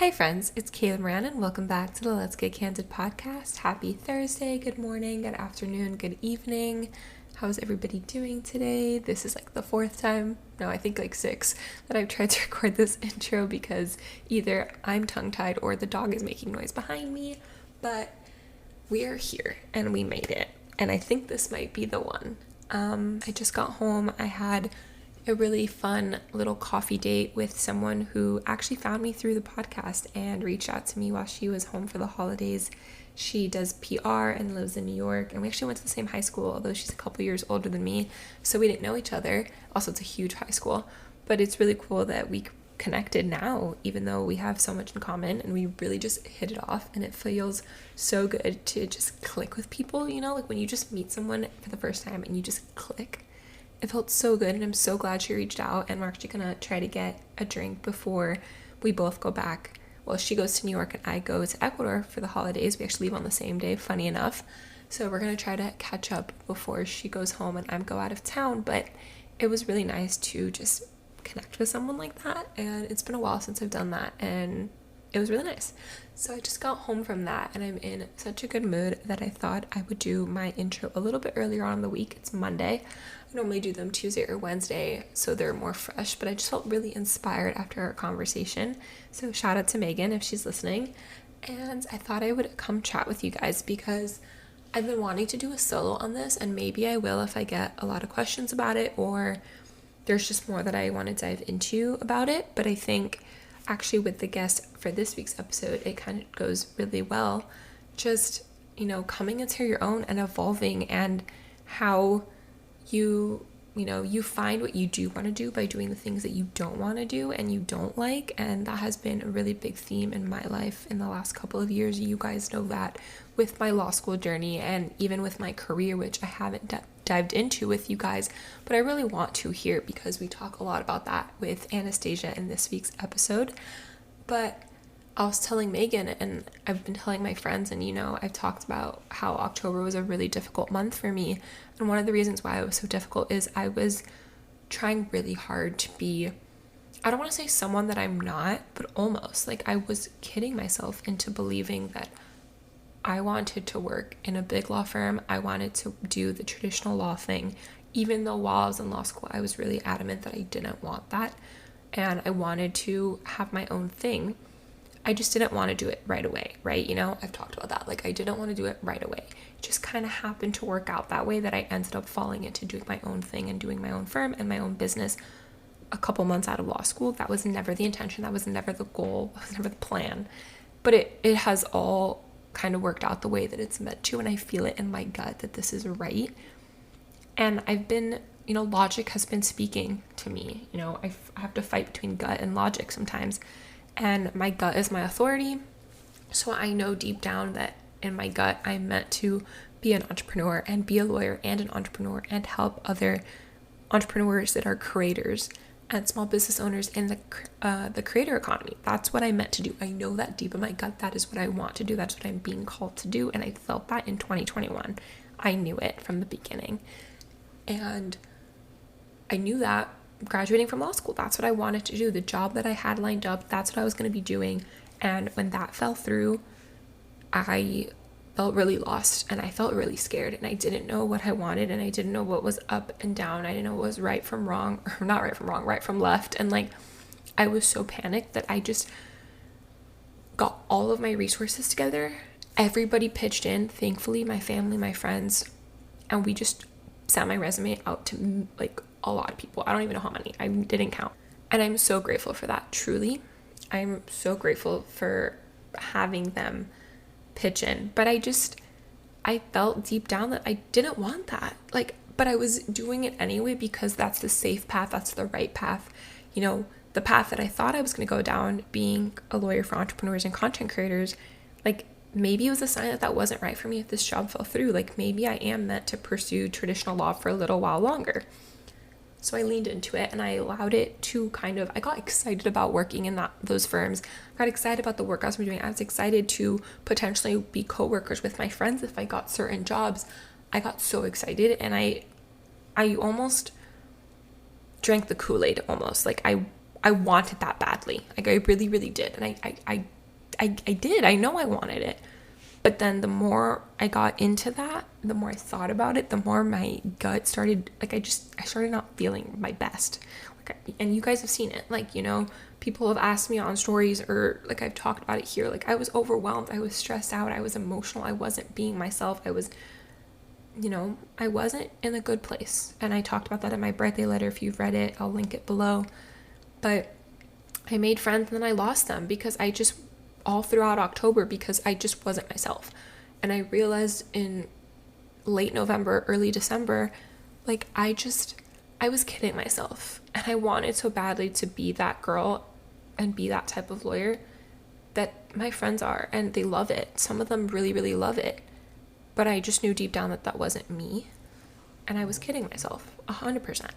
Hi friends, it's Kayla Moran and welcome back to the Let's Get Candid podcast. Happy Thursday, good morning, good afternoon, good evening. How's everybody doing today? This is like the fourth time, no, I think like six, that I've tried to record this intro because either I'm tongue-tied or the dog is making noise behind me, but we are here and we made it. And I think this might be the one. I just got home. I had a really fun little coffee date with someone who actually found me through the podcast and reached out to me while she was home for the holidays. She does PR and lives in New York, and we actually went to the same high school, although she's a couple years older than me, so we didn't know each other. Also, it's a huge high school, but it's really cool that we connected now, even though we have so much in common, and we really just hit it off, and it feels so good to just click with people, like when you just meet someone for the first time and you just click. It felt so good, and I'm so glad she reached out, and we're actually gonna try to get a drink before we both go back. Well, she goes to New York and I go to Ecuador for the holidays. We actually leave on the same day, funny enough. So we're gonna try to catch up before she goes home and I go out of town, but it was really nice to just connect with someone like that, and it's been a while since I've done that, and it was really nice. So I just got home from that and I'm in such a good mood that I thought I would do my intro a little bit earlier on in the week. It's Monday. I normally do them Tuesday or Wednesday, so they're more fresh, but I just felt really inspired after our conversation. So shout out to Megan if she's listening. And I thought I would come chat with you guys because I've been wanting to do a solo on this, and maybe I will if I get a lot of questions about it or there's just more that I want to dive into about it. But I think actually with the guest for this week's episode, it kind of goes really well. Just, coming into your own and evolving, and how you find what you do want to do by doing the things that you don't want to do and you don't like. And that has been a really big theme in my life in the last couple of years. You guys know that with my law school journey and even with my career, which I haven't dived into with you guys, but I really want to here because we talk a lot about that with Anastasia in this week's episode. But I was telling Megan, and I've been telling my friends, and I've talked about how October was a really difficult month for me. And one of the reasons why it was so difficult is I was trying really hard to be, I don't want to say someone that I'm not, but almost. Like, I was kidding myself into believing that I wanted to work in a big law firm. I wanted to do the traditional law thing, even though while I was in law school, I was really adamant that I didn't want that. And I wanted to have my own thing. I just didn't want to do it right away, right? I've talked about that. Like, I didn't want to do it right away. It just kind of happened to work out that way that I ended up falling into doing my own thing and doing my own firm and my own business a couple months out of law school. That was never the intention. That was never the goal. That was never the plan. But it has all kind of worked out the way that it's meant to, and I feel it in my gut that this is right. And I've been, logic has been speaking to me. I have to fight between gut and logic sometimes. And my gut is my authority. So I know deep down that in my gut, I'm meant to be an entrepreneur and be a lawyer and an entrepreneur and help other entrepreneurs that are creators and small business owners in the creator economy. That's what I'm meant to do. I know that deep in my gut, that is what I want to do. That's what I'm being called to do. And I felt that in 2021. I knew it from the beginning. And I knew that graduating from law school, that's what I wanted to do. The job that I had lined up, that's what I was going to be doing. And when that fell through, I felt really lost and I felt really scared, and I didn't know what I wanted, and I didn't know what was up and down. I didn't know what was right from wrong, or not right from wrong, right from left. And I was so panicked that I just got all of my resources together. Everybody pitched in, thankfully, my family, my friends, and we just sent my resume out to a lot of people. I don't even know how many. I didn't count. And I'm so grateful for that, truly. I'm so grateful for having them pitch in. But I felt deep down that I didn't want that. But I was doing it anyway because that's the safe path. That's the right path. The path that I thought I was going to go down, being a lawyer for entrepreneurs and content creators, maybe it was a sign that wasn't right for me if this job fell through. Maybe I am meant to pursue traditional law for a little while longer. So I leaned into it and I allowed it to I got excited about working in those firms. I got excited about the work I was doing. I was excited to potentially be co-workers with my friends if I got certain jobs. I got so excited, and I almost drank the Kool-Aid almost. I wanted that badly. Like I really, really did. And I did. I know I wanted it. But then the more I got into that, the more I thought about it, the more my gut started, like I started not feeling my best. And you guys have seen it. Like, you know, people have asked me on stories, or like I've talked about it here. Like I was overwhelmed. I was stressed out. I was emotional. I wasn't being myself. I was, you know, I wasn't in a good place. And I talked about that in my birthday letter. If you've read it, I'll link it below. But I made friends and then I lost them because I just, all throughout October, because I just wasn't myself. And I realized in late November, early December, like I was kidding myself. And I wanted so badly to be that girl and be that type of lawyer that my friends are, and they love it. Some of them really, really love it. But I just knew deep down that that wasn't me. And I was kidding myself 100%.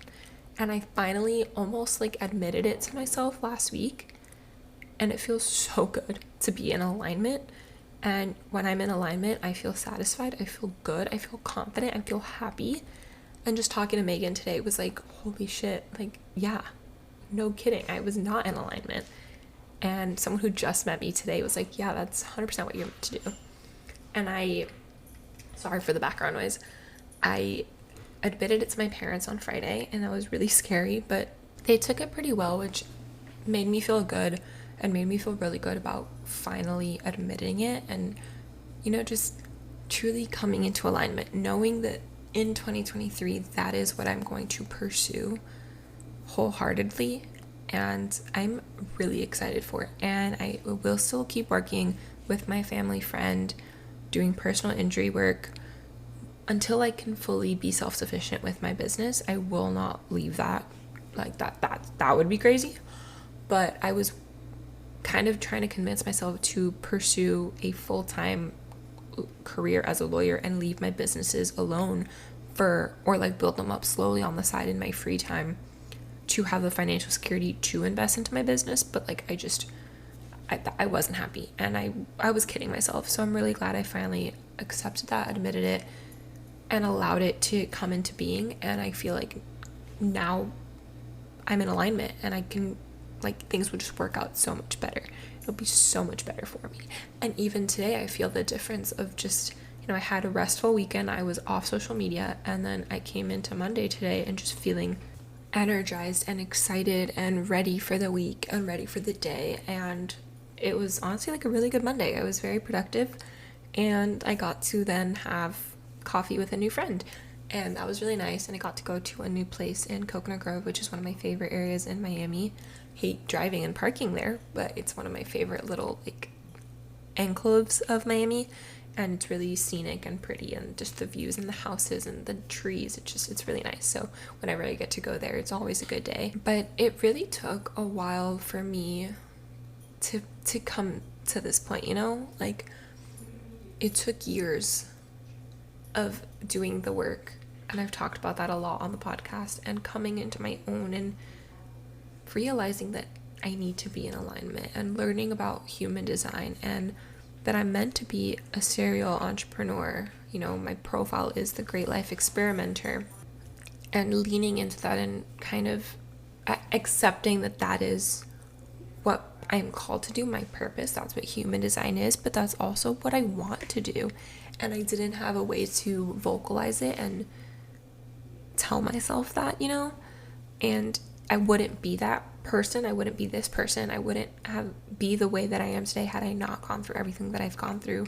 And I finally almost like admitted it to myself last week. And it feels so good to be in alignment. And when I'm in alignment, I feel satisfied. I feel good. I feel confident. I feel happy. And just talking to Megan today was like, holy shit. Like, yeah, no kidding. I was not in alignment. And someone who just met me today was like, yeah, that's 100% what you're meant to do. And sorry for the background noise. I admitted it to my parents on Friday, and that was really scary, but they took it pretty well, which made me feel good and made me feel really good about finally admitting it and, you know, just truly coming into alignment, knowing that in 2023, that is what I'm going to pursue wholeheartedly. And I'm really excited for it. And I will still keep working with my family friend, doing personal injury work until I can fully be self-sufficient with my business. I will not leave that. Like that would be crazy. But I was kind of trying to convince myself to pursue a full-time career as a lawyer and leave my businesses alone or like build them up slowly on the side in my free time to have the financial security to invest into my business. But like I wasn't happy, and I was kidding myself. So I'm really glad I finally accepted that, admitted it, and allowed it to come into being. And I feel like now I'm in alignment, and I can, like, things will just work out so much better. It'll be so much better for me. And even today, I feel the difference of just, you know, I had a restful weekend. I was off social media, and then I came into Monday today and just feeling energized and excited and ready for the week and ready for the day. And it was honestly like a really good Monday. I was very productive, and I got to then have coffee with a new friend, and that was really nice. And I got to go to a new place in Coconut Grove, which is one of my favorite areas in Miami. Hate driving and parking there, but it's one of my favorite little like enclaves of Miami, and it's really scenic and pretty, and just the views and the houses and the trees, it's really nice. So whenever I get to go there, it's always a good day. But it really took a while for me to come to this point, you know? Like, it took years of doing the work, and I've talked about that a lot on the podcast, and coming into my own and realizing that I need to be in alignment, and learning about human design, and that I'm meant to be a serial entrepreneur. You know, my profile is the Great Life Experimenter, and leaning into that and kind of accepting that that is what I'm called to do, my purpose. That's what human design is, but that's also what I want to do. And I didn't have a way to vocalize it and tell myself that, you know, and I wouldn't be that person. I wouldn't be this person. I wouldn't be the way that I am today had I not gone through everything that I've gone through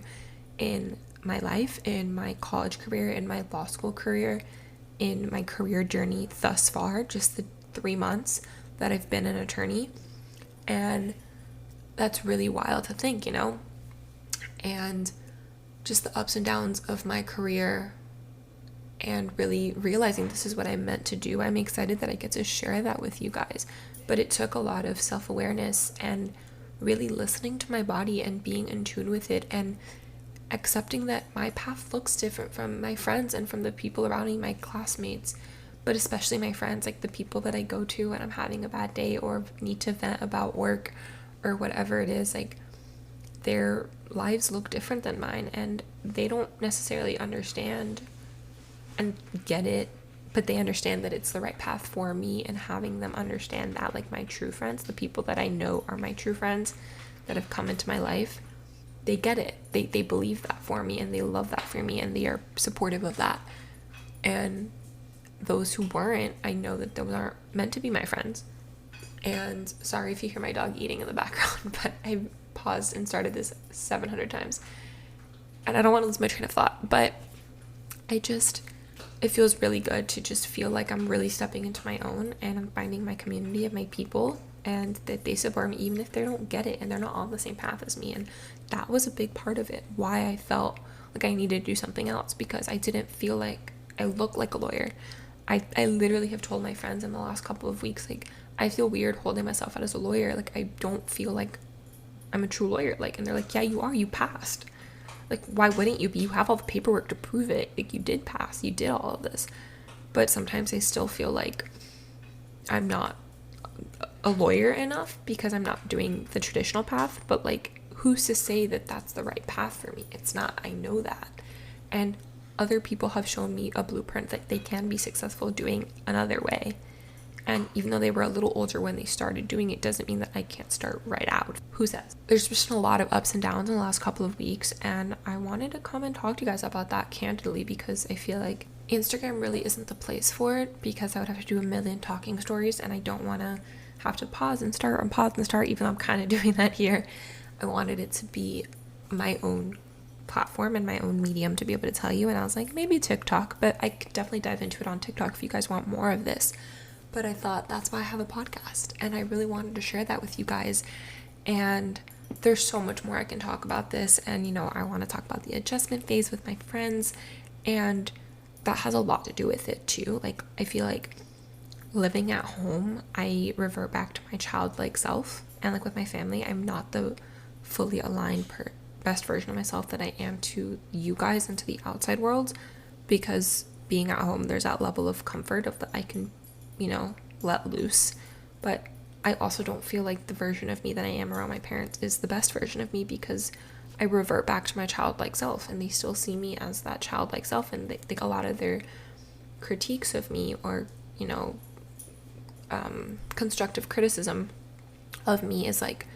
in my life, in my college career, in my law school career, in my career journey thus far, just the 3 months that I've been an attorney. And that's really wild to think, you know, and just the ups and downs of my career, and really realizing this is what I'm meant to do. I'm excited that I get to share that with you guys. But it took a lot of self-awareness and really listening to my body and being in tune with it, and accepting that my path looks different from my friends and from the people around me, my classmates, but especially my friends, like the people that I go to when I'm having a bad day or need to vent about work or whatever it is. Like, their lives look different than mine, and they don't necessarily understand and get it but they understand that it's the right path for me, and having them understand that, like my true friends, the people that I know are my true friends that have come into my life, they get it. They believe that for me, and they love that for me, and they are supportive of that. And those who weren't, I know that those aren't meant to be my friends. And sorry if you hear my dog eating in the background, but I paused and started this 700 times. And I don't want to lose my train of thought, but it feels really good to just feel like I'm really stepping into my own, and I'm finding my community of my people, and that they support me even if they don't get it and they're not on the same path as me. And that was a big part of it, why I felt like I needed to do something else, because I didn't feel like I looked like a lawyer. I literally have told my friends in the last couple of weeks, like, I feel weird holding myself out as a lawyer. Like, I don't feel like I'm a true lawyer. Like, and they're like, yeah, you are. You passed. Like, why wouldn't you be? You have all the paperwork to prove it. Like, you did pass. You did all of this. But sometimes I still feel like I'm not a lawyer enough because I'm not doing the traditional path. But, like, who's to say that that's the right path for me? It's not. I know that. And other people have shown me a blueprint that they can be successful doing another way. And even though they were a little older when they started doing it, doesn't mean that I can't start right out. Who says? There's just been a lot of ups and downs in the last couple of weeks, and I wanted to come and talk to you guys about that candidly, because I feel like Instagram really isn't the place for it, because I would have to do a million talking stories, and I don't want to have to pause and start, even though I'm kind of doing that here. I wanted it to be my own platform and my own medium to be able to tell you, and I was like, maybe TikTok, but I could definitely dive into it on TikTok if you guys want more of this. But I thought that's why I have a podcast, and I really wanted to share that with you guys. And there's so much more I can talk about this, and I want to talk about the adjustment phase with my friends, and that has a lot to do with it too. Like, I feel like living at home, I revert back to my childlike self, and like with my family, I'm not the fully aligned best version of myself that I am to you guys and to the outside world, because being at home, there's that level of comfort of that I can let loose. But I also don't feel like the version of me that I am around my parents is the best version of me, because I revert back to my childlike self, and they still see me as that childlike self, and they think a lot of their critiques of me, or constructive criticism of me, is like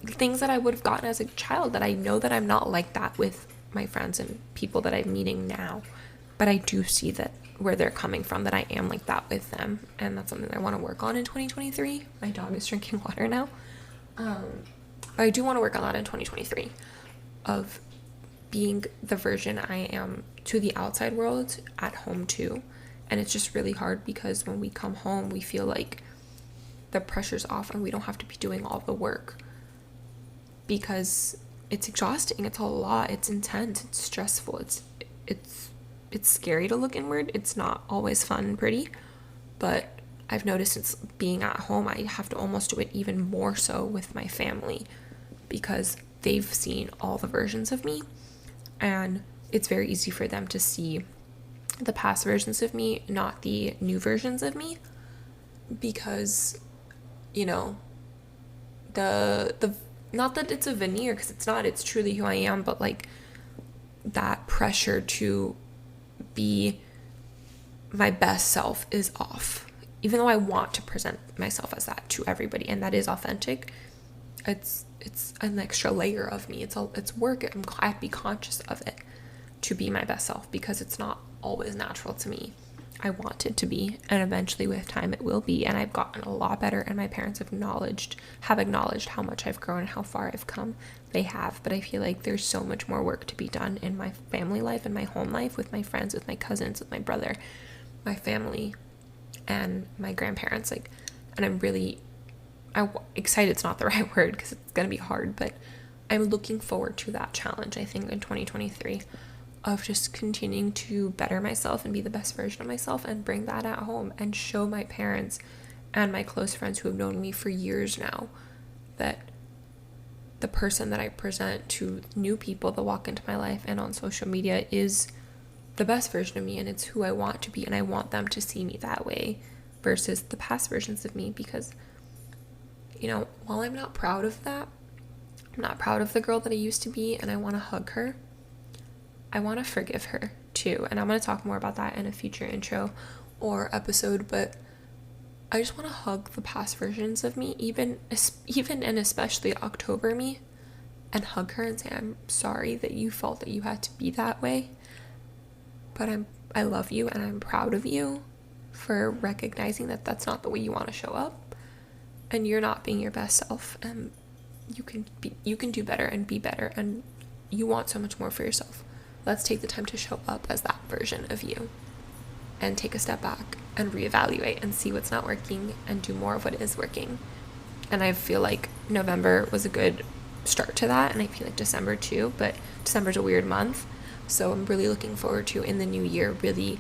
things that I would have gotten as a child, that I know that I'm not like that with my friends and people that I'm meeting now, but I do see that where they're coming from, that I am like that with them, and that's something that I want to work on in 2023. My dog is drinking water now. But I do want to work on that in 2023, of being the version I am to the outside world at home too. And it's just really hard, because when we come home, we feel like the pressure's off and we don't have to be doing all the work, because it's exhausting. It's a lot. It's intense. It's stressful. It's scary to look inward. It's not always fun and pretty, but I've noticed since being at home, I have to almost do it even more so with my family, because they've seen all the versions of me, and it's very easy for them to see the past versions of me, not the new versions of me, because the not that it's a veneer, because it's not, it's truly who I am, but like that pressure to be my best self is off, even though I want to present myself as that to everybody, and that is authentic. It's an extra layer of me. It's work. I have to be conscious of it to be my best self, because it's not always natural to me. I want it to be, and eventually with time it will be, and I've gotten a lot better, and my parents have acknowledged how much I've grown and how far I've come. They have, but I feel like there's so much more work to be done in my family life and my home life, with my friends, with my cousins, with my brother, my family, and my grandparents. Like, and I'm excited. It's not the right word, because it's gonna be hard, but I'm looking forward to that challenge, I think, in 2023, of just continuing to better myself and be the best version of myself, and bring that at home and show my parents and my close friends who have known me for years now that the person that I present to new people that walk into my life and on social media is the best version of me, and it's who I want to be, and I want them to see me that way versus the past versions of me. Because while I'm not proud of that, I'm not proud of the girl that I used to be, and I want to hug her, I want to forgive her too. And I'm going to talk more about that in a future intro or episode, but I just want to hug the past versions of me, even and especially October me, and hug her and say, I'm sorry that you felt that you had to be that way, but I love you and I'm proud of you for recognizing that that's not the way you want to show up, and you're not being your best self, and you can do better and be better, and you want so much more for yourself. Let's take the time to show up as that version of you and take a step back and reevaluate and see what's not working and do more of what is working. And I feel like November was a good start to that, and I feel like December too, but December's a weird month, so I'm really looking forward to, in the new year, really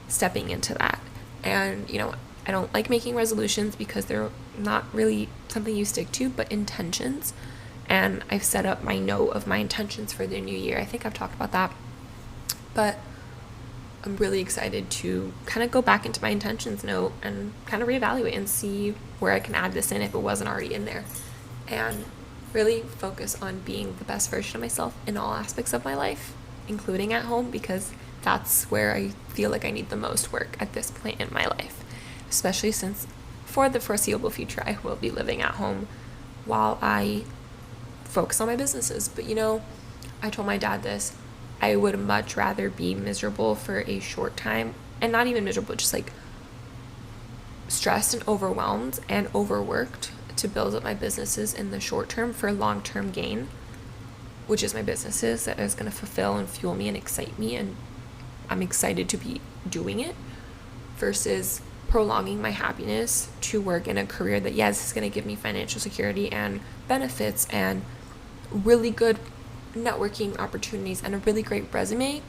stepping into that. And I don't like making resolutions because they're not really something you stick to, but intentions. And I've set up my note of my intentions for the new year. I think I've talked about that, but I'm really excited to kind of go back into my intentions note and kind of reevaluate and see where I can add this in if it wasn't already in there, and really focus on being the best version of myself in all aspects of my life, including at home, because that's where I feel like I need the most work at this point in my life, especially since for the foreseeable future I will be living at home while I focus on my businesses. But I told my dad this, I would much rather be miserable for a short time, and not even miserable, just like stressed and overwhelmed and overworked to build up my businesses in the short term for long-term gain, which is my businesses, that is going to fulfill and fuel me and excite me, and I'm excited to be doing it, versus prolonging my happiness to work in a career that, yes, is going to give me financial security and benefits and really good networking opportunities and a really great resume,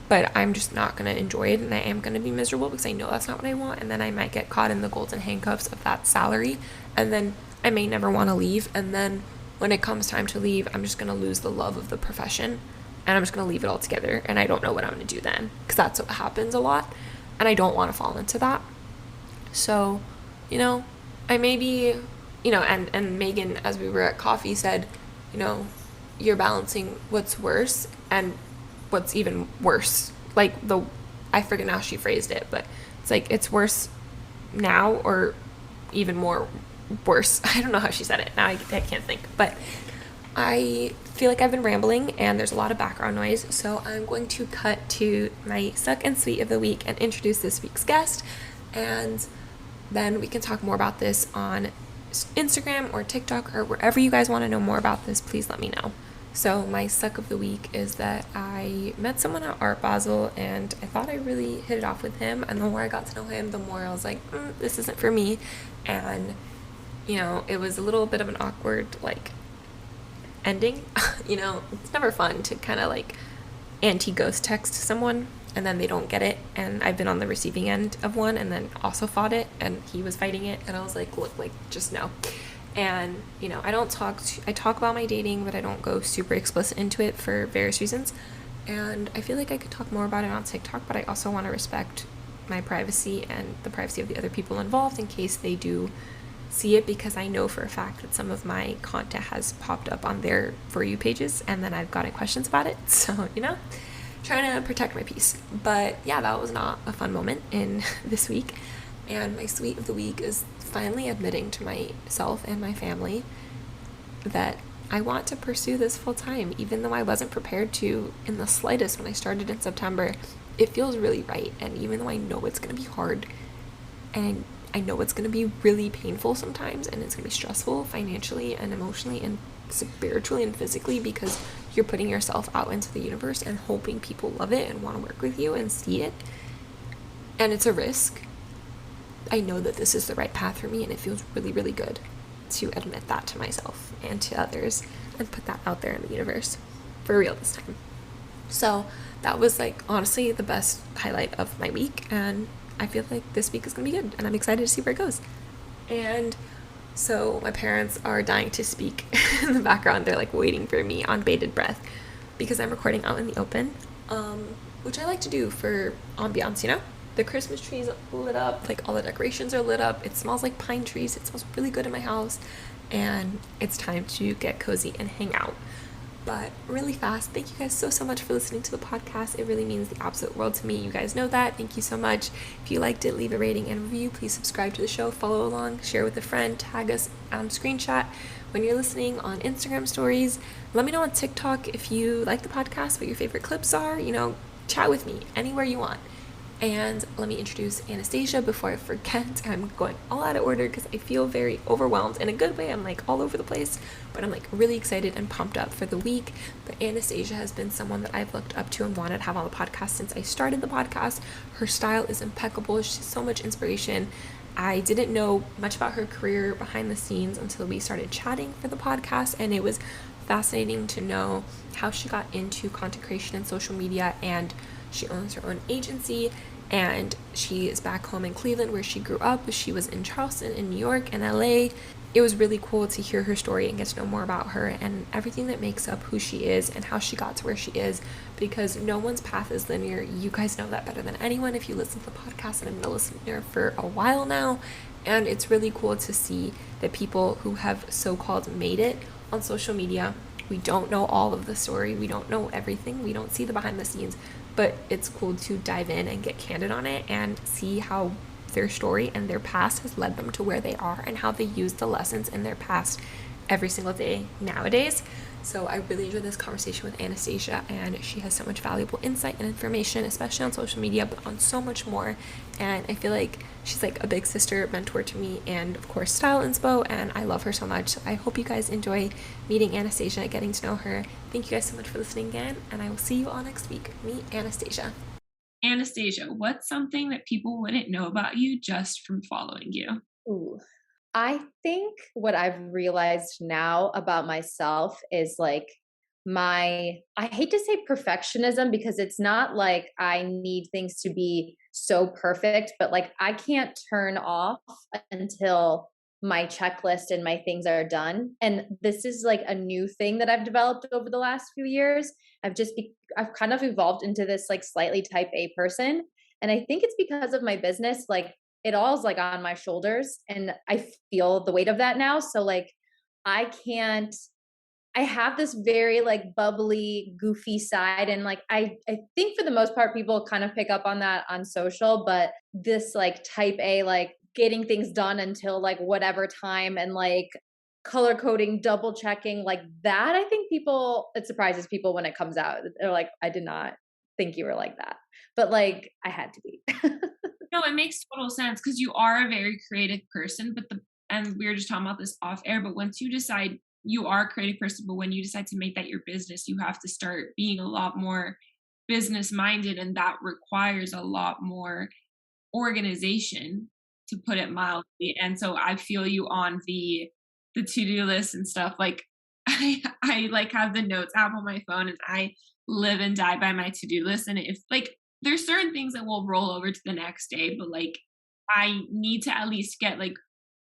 but I'm just not going to enjoy it, and I am going to be miserable because I know that's not what I want, and then I might get caught in the golden handcuffs of that salary, and then I may never want to leave, and then when it comes time to leave, I'm just going to lose the love of the profession, and I'm just going to leave it all together, and I don't know what I'm going to do then, because that's what happens a lot, and I don't want to fall into that. So, I may be, and Megan, as we were at coffee, said, you're balancing what's worse and what's even worse. Like I forget how she phrased it, but it's like, it's worse now or even more worse. I don't know how she said it. Now I can't think, but I feel like I've been rambling and there's a lot of background noise. So I'm going to cut to my suck and sweet of the week and introduce this week's guest. And then we can talk more about this on Instagram or TikTok or wherever you guys want to know more about this. Please let me know. So my suck of the week is that I met someone at Art Basel, and I thought I really hit it off with him, and the more I got to know him, the more I was like, this isn't for me. And it was a little bit of an awkward ending. It's never fun to kind of anti-ghost text someone and then they don't get it, and I've been on the receiving end of one and then also fought it, and he was fighting it, and I was like, look, just no. And I talk about my dating, but I don't go super explicit into it for various reasons, and I feel like I could talk more about it on TikTok, but I also want to respect my privacy and the privacy of the other people involved in case they do see it, because I know for a fact that some of my content has popped up on their For You pages, and then I've gotten questions about it, so trying to protect my peace. But yeah, that was not a fun moment in this week. And my sweet of the week is finally admitting to myself and my family that I want to pursue this full time, even though I wasn't prepared to in the slightest when I started in September. It feels really right, and even though I know it's going to be hard, and I know it's going to be really painful sometimes, and it's going to be stressful financially and emotionally and spiritually and physically, because you're putting yourself out into the universe and hoping people love it and want to work with you and see it, and it's a risk. I know that this is the right path for me, and it feels really, really good to admit that to myself and to others and put that out there in the universe for real this time. So that was honestly the best highlight of my week, and I feel like this week is gonna be good, and I'm excited to see where it goes. And so my parents are dying to speak in the background. They're waiting for me on bated breath because I'm recording out in the open, which I like to do for ambiance. The Christmas tree's lit up, all the decorations are lit up, it smells like pine trees, it smells really good in my house, and it's time to get cozy and hang out. But really fast, thank you guys so much for listening to the podcast. It really means the absolute world to me. You guys know that. Thank you so much. If you liked it, leave a rating and review. Please subscribe to the show, follow along, share with a friend, tag us on screenshot when you're listening on Instagram stories. Let me know on TikTok if you like the podcast, what your favorite clips are. Chat with me anywhere you want. And let me introduce Anastasia before I forget. I'm going all out of order because I feel very overwhelmed in a good way. I'm like all over the place, but I'm like really excited and pumped up for the week. But Anastasia has been someone that I've looked up to and wanted to have on the podcast since I started the podcast. Her style is impeccable. She's so much inspiration. I didn't know much about her career behind the scenes until we started chatting for the podcast, and it was fascinating to know how she got into content creation and social media, and she owns her own agency, and she is back home in Cleveland where she grew up. She was in Charleston, in New York, and LA. It was really cool to hear her story and get to know more about her and everything that makes up who she is and how she got to where she is, because no one's path is linear. You guys know that better than anyone if you listen to the podcast, and I've been a listener for a while now. And it's really cool to see that people who have so-called made it on social media, we don't know all of the story, we don't know everything, we don't see the behind the scenes, but it's cool to dive in and get candid on it and see how their story and their past has led them to where they are and how they use the lessons in their past every single day nowadays. So I really enjoyed this conversation with Anastasia, and she has so much valuable insight and information, especially on social media, but on so much more. And I feel like she's like a big sister mentor to me, and of course style inspo, and I love her so much. So I hope you guys enjoy meeting Anastasia, getting to know her. Thank you guys so much for listening again, and I will see you all next week. Meet Anastasia. Anastasia, what's something that people wouldn't know about you just from following you? Ooh. I think what I've realized now about myself is like I hate to say perfectionism because it's not like I need things to be so perfect, but like I can't turn off until my checklist and my things are done. And this is like a new thing that I've developed over the last few years. I've kind of evolved into this like slightly type A person. And I think it's because of my business. Like it all is like on my shoulders and I feel the weight of that now. So like I can't I have this very like bubbly, goofy side. And like I think for the most part people kind of pick up on that on social, but this like type A, like getting things done until like whatever time and like color coding, double checking, like that, I think it surprises people when it comes out. They're like, I did not think you were like that. But like I had to be. No, it makes total sense because you are a very creative person, and we were just talking about this off air, but once you decide you are a creative person, but when you decide to make that your business, you have to start being a lot more business minded, and that requires a lot more organization, to put it mildly. And so I feel you on the to-do list and stuff. Like I like have the notes app on my phone, and I live and die by my to-do list. And if like there's certain things that will roll over to the next day, but like I need to at least get like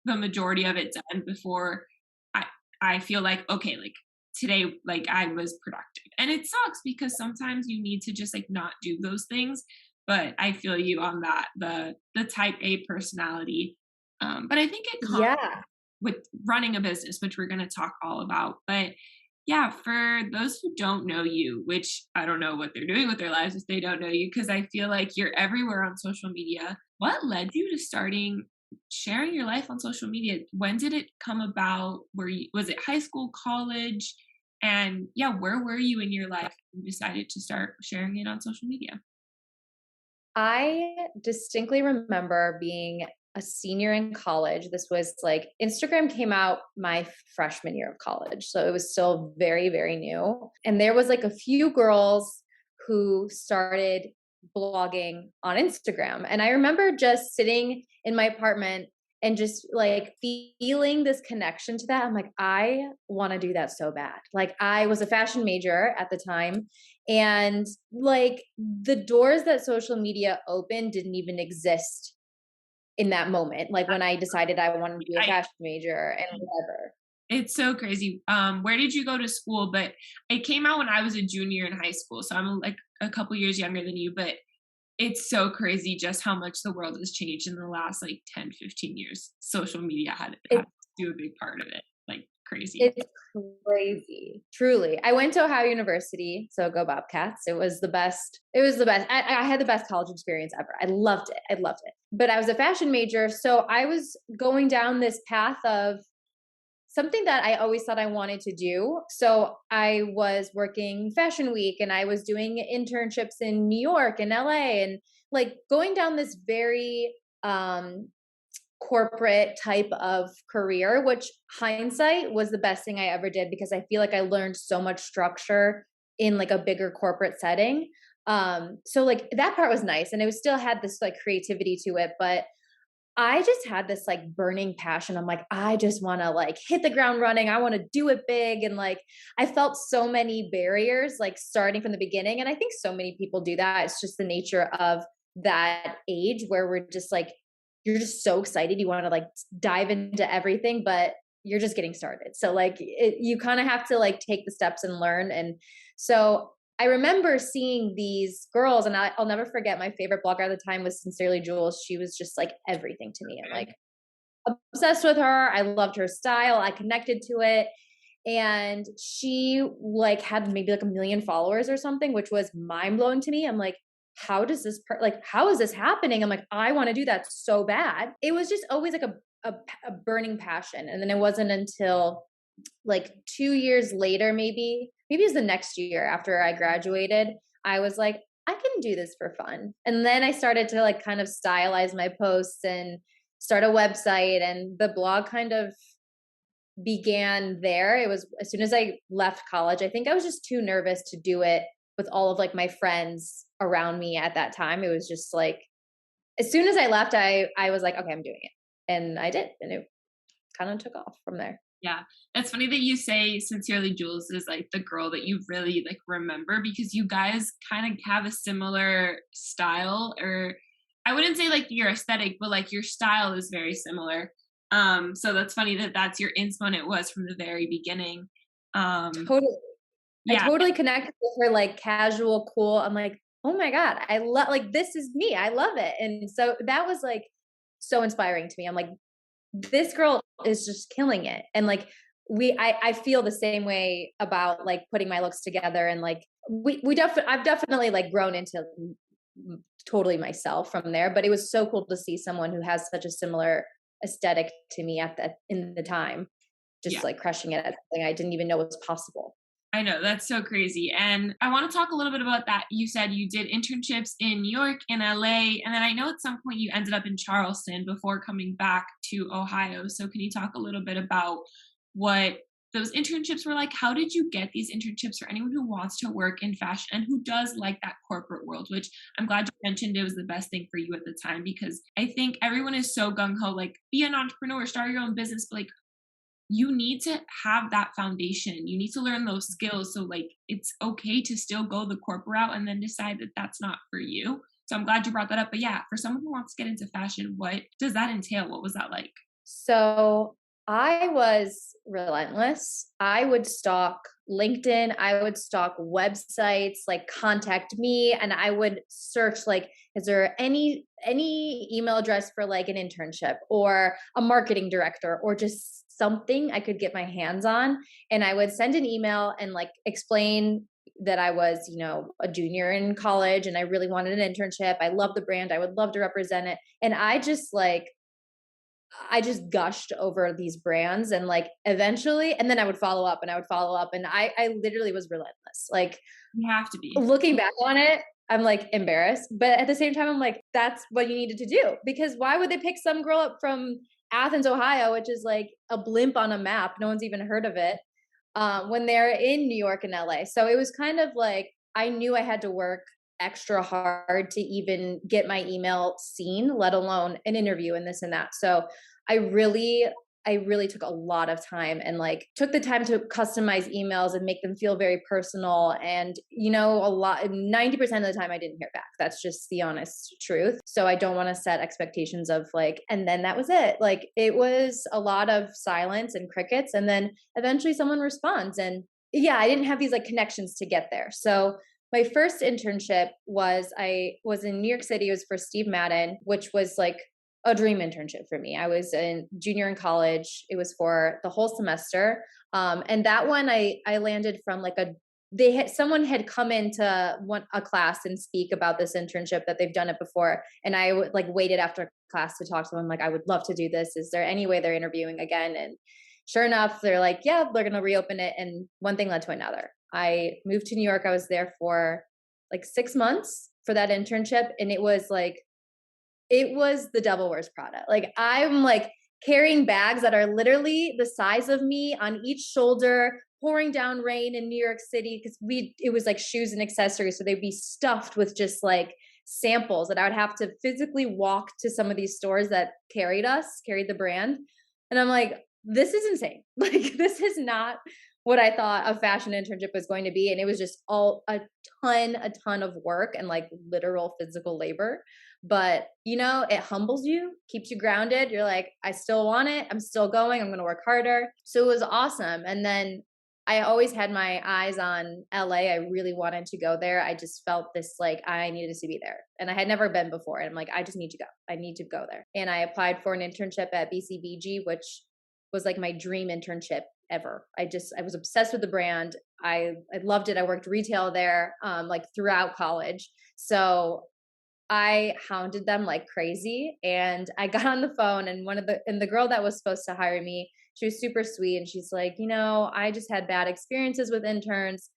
the majority of it done before I I feel like okay, like today like I was productive. And it sucks because sometimes you need to just like not do those things, but I feel you on that, the type A personality. But I think it comes Yeah. with running a business, which we're going to talk all about. But yeah, for those who don't know you, which I don't know what they're doing with their lives if they don't know you, because I feel like you're everywhere on social media. What led you to starting sharing your life on social media? When did it come about? Was it high school, college? And yeah, where were you in your life when you decided to start sharing it on social media? I distinctly remember being a senior in college. This was like Instagram came out my freshman year of college. So it was still very, very new. And there was like a few girls who started blogging on Instagram. And I remember just sitting in my apartment and just like feeling this connection to that. I'm like, I want to do that so bad. Like, I was a fashion major at the time. And like the doors that social media opened didn't even exist in that moment. Like when I decided I wanted to be a I fashion major and whatever. It's so crazy. Where did you go to school? But it came out when I was a junior in high school, so I'm like a couple years younger than you. But it's so crazy just how much the world has changed in the last like 10, 15 years. Social media had It to do a big part of it. Like crazy. It's crazy. Truly. I went to Ohio University, so go Bobcats. It was the best. It was the best. I had the best college experience ever. I loved it. I loved it. But I was a fashion major, so I was going down this path of something that I always thought I wanted to do. So I was working Fashion Week and I was doing internships in New York and LA and like going down this very corporate type of career, which hindsight was the best thing I ever did because I feel like I learned so much structure in like a bigger corporate setting. So like that part was nice and it was still had this like creativity to it, but I just had this like burning passion. I'm like, I just want to like hit the ground running. I want to do it big. And like, I felt so many barriers, like starting from the beginning. And I think so many people do that. It's just the nature of that age where we're just like, you're just so excited. You want to like dive into everything, but you're just getting started. So like you kind of have to like take the steps and learn. And so I remember seeing these girls, and I'll never forget my favorite blogger at the time was Sincerely Jules. She was just like everything to me. I'm like obsessed with her. I loved her style. I connected to it. And she like had maybe like 1 million followers or something, which was mind blowing to me. I'm like, how does this, like, how is this happening? I'm like, I want to do that so bad. It was just always like a burning passion. And then it wasn't until like 2 years later, maybe it was the next year after I graduated, I was like, I can do this for fun. And then I started to like kind of stylize my posts and start a website, and the blog kind of began there. It was as soon as I left college. I think I was just too nervous to do it with all of like my friends around me at that time. It was just like as soon as I left, I was like, okay, I'm doing it. And I did. And it kind of took off from there. Yeah. It's funny that you say Sincerely Jules is like the girl that you really like remember, because you guys kind of have a similar style, or I wouldn't say like your aesthetic, but like your style is very similar. So that's funny that that's your inspo, and it was from the very beginning. Totally. Yeah. I totally connected with her, like casual, cool. I'm like, oh my God, I love, like, this is me. I love it. And so that was like so inspiring to me. I'm like, this girl is just killing it. And like, I feel the same way about like putting my looks together. And like, I've definitely like grown into totally myself from there, but it was so cool to see someone who has such a similar aesthetic to me in the time, just like crushing it at something I didn't even know was possible. I know, that's so crazy. And I want to talk a little bit about that. You said you did internships in New York and LA, and then I know at some point you ended up in Charleston before coming back to Ohio. So can you talk a little bit about what those internships were like? How did you get these internships for anyone who wants to work in fashion and who does like that corporate world, which I'm glad you mentioned it was the best thing for you at the time, because I think everyone is so gung-ho, like be an entrepreneur, start your own business, but like you need to have that foundation. You need to learn those skills. So like, it's okay to still go the corporate route and then decide that that's not for you. So I'm glad you brought that up. But yeah, for someone who wants to get into fashion, what does that entail? What was that like? So I was relentless. I would stalk LinkedIn. I would stalk websites, like contact me, and I would search like, is there any email address for like an internship or a marketing director or just something I could get my hands on? And I would send an email and like explain that I was, a junior in college and I really wanted an internship. I love the brand. I would love to represent it. And I just gushed over these brands, and like eventually, and then I would follow up and I would follow up, and I literally was relentless. Like, You have to be. looking back on it, I'm like embarrassed, but at the same time, I'm like, that's what you needed to do, because why would they pick some girl up from Athens, Ohio, which is like a blimp on a map? No one's even heard of it, when they're in New York and LA. So it was kind of like, I knew I had to work extra hard to even get my email seen, let alone an interview and this and that. So I really took a lot of time and like took the time to customize emails and make them feel very personal. And, 90% of the time I didn't hear back. That's just the honest truth. So I don't want to set expectations of like, and then that was it. Like, it was a lot of silence and crickets. And then eventually someone responds. And yeah, I didn't have these like connections to get there. So my first internship I was in New York City. It was for Steve Madden, which was like a dream internship for me. I was a junior in college. It was for the whole semester. And that one I landed from like someone had come into a class and speak about this internship that they've done it before. And I like waited after class to talk to them. Like, I would love to do this. Is there any way they're interviewing again? And sure enough, they're like, yeah, they're going to reopen it. And one thing led to another. I moved to New York. I was there for like 6 months for that internship. And it was the devil wears Prada. Like, I'm like carrying bags that are literally the size of me on each shoulder, pouring down rain in New York City, because it was like shoes and accessories. So they'd be stuffed with just like samples that I would have to physically walk to some of these stores that carried the brand. And I'm like, this is insane. Like, this is not what I thought a fashion internship was going to be. And it was just a ton of work and like literal physical labor. But, it humbles you, keeps you grounded. You're like, I still want it. I'm still going. I'm going to work harder. So it was awesome. And then I always had my eyes on LA. I really wanted to go there. I just felt this, like, I needed to be there. And I had never been before. And I'm like, I just need to go. I need to go there. And I applied for an internship at BCBG, which was like my dream internship ever. I was obsessed with the brand. I loved it. I worked retail there, like throughout college. So I hounded them like crazy, and I got on the phone, and the girl that was supposed to hire me, she was super sweet. And she's like, I just had bad experiences with interns.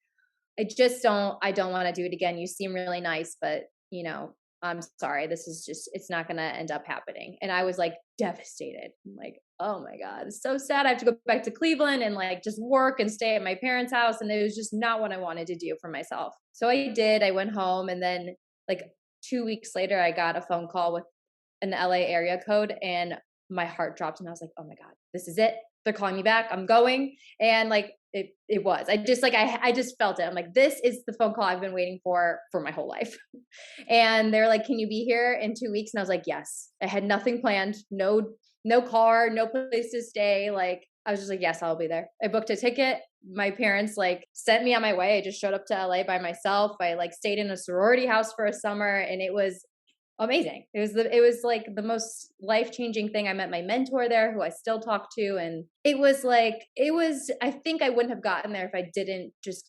I don't want to do it again. You seem really nice, but I'm sorry. It's not going to end up happening. And I was like devastated. I'm like, oh my God, it's so sad. I have to go back to Cleveland and like just work and stay at my parents' house. And it was just not what I wanted to do for myself. So I did. I went home, and then like 2 weeks later, I got a phone call with an LA area code, and my heart dropped, and I was like, oh my God, this is it. They're calling me back. I'm going. And like, it was, I just like, I just felt it. I'm like, this is the phone call I've been waiting for my whole life. And they're like, can you be here in 2 weeks? And I was like, yes. I had nothing planned. No car, no place to stay. Like, I was just like, yes, I'll be there. I booked a ticket. My parents like sent me on my way. I just showed up to LA by myself. I like stayed in a sorority house for a summer, and it was amazing. It was like the most life-changing thing. I met my mentor there, who I still talk to. And I think I wouldn't have gotten there if I didn't just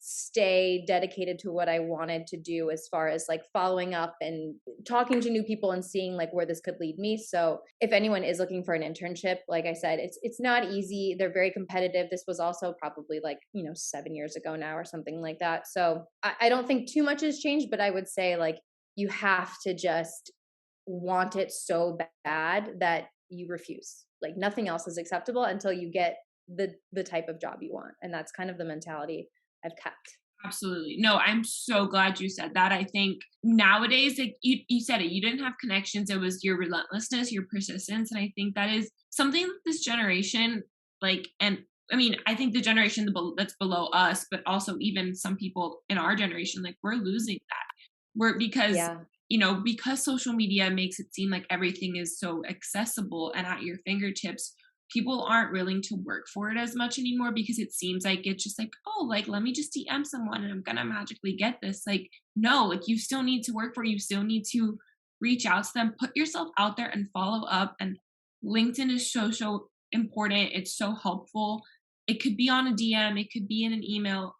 stay dedicated to what I wanted to do, as far as like following up and talking to new people and seeing like where this could lead me. So if anyone is looking for an internship, like I said, it's not easy. They're very competitive. This was also probably like, 7 years ago now or something like that. So I don't think too much has changed, but I would say like you have to just want it so bad that you refuse. Like, nothing else is acceptable until you get the type of job you want. And that's kind of the mentality I've kept. Absolutely. No, I'm so glad you said that. I think nowadays, like you said it, you didn't have connections. It was your relentlessness, your persistence. And I think that is something that this generation, like, and I mean, I think the generation that's below us, but also even some people in our generation, like, we're losing that. Because social media makes it seem like everything is so accessible and at your fingertips, people aren't willing to work for it as much anymore, because it seems like it's just like, oh, like, let me just DM someone and I'm gonna magically get this. Like, no, like, you still need to work for it. You still need to reach out to them, put yourself out there and follow up. And LinkedIn is so important. It's so helpful. It could be on a DM, it could be in an email.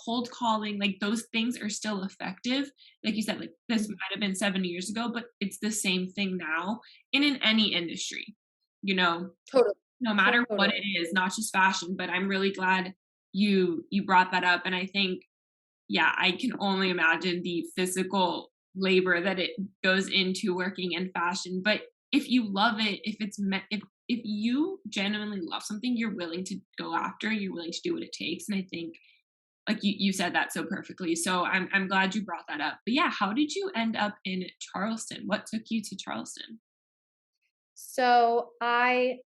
Cold calling, like, those things are still effective. Like you said, like, this might have been 7 years ago, but it's the same thing now, and in any industry, Totally. no matter what it is, not just fashion. But I'm really glad you brought that up. And I think, yeah, I can only imagine the physical labor that it goes into working in fashion. But if you love it, if you genuinely love something, you're willing to go after, you're willing to do what it takes. And I think, like you said that so perfectly. So I'm glad you brought that up. But yeah, how did you end up in Charleston? What took you to Charleston? So I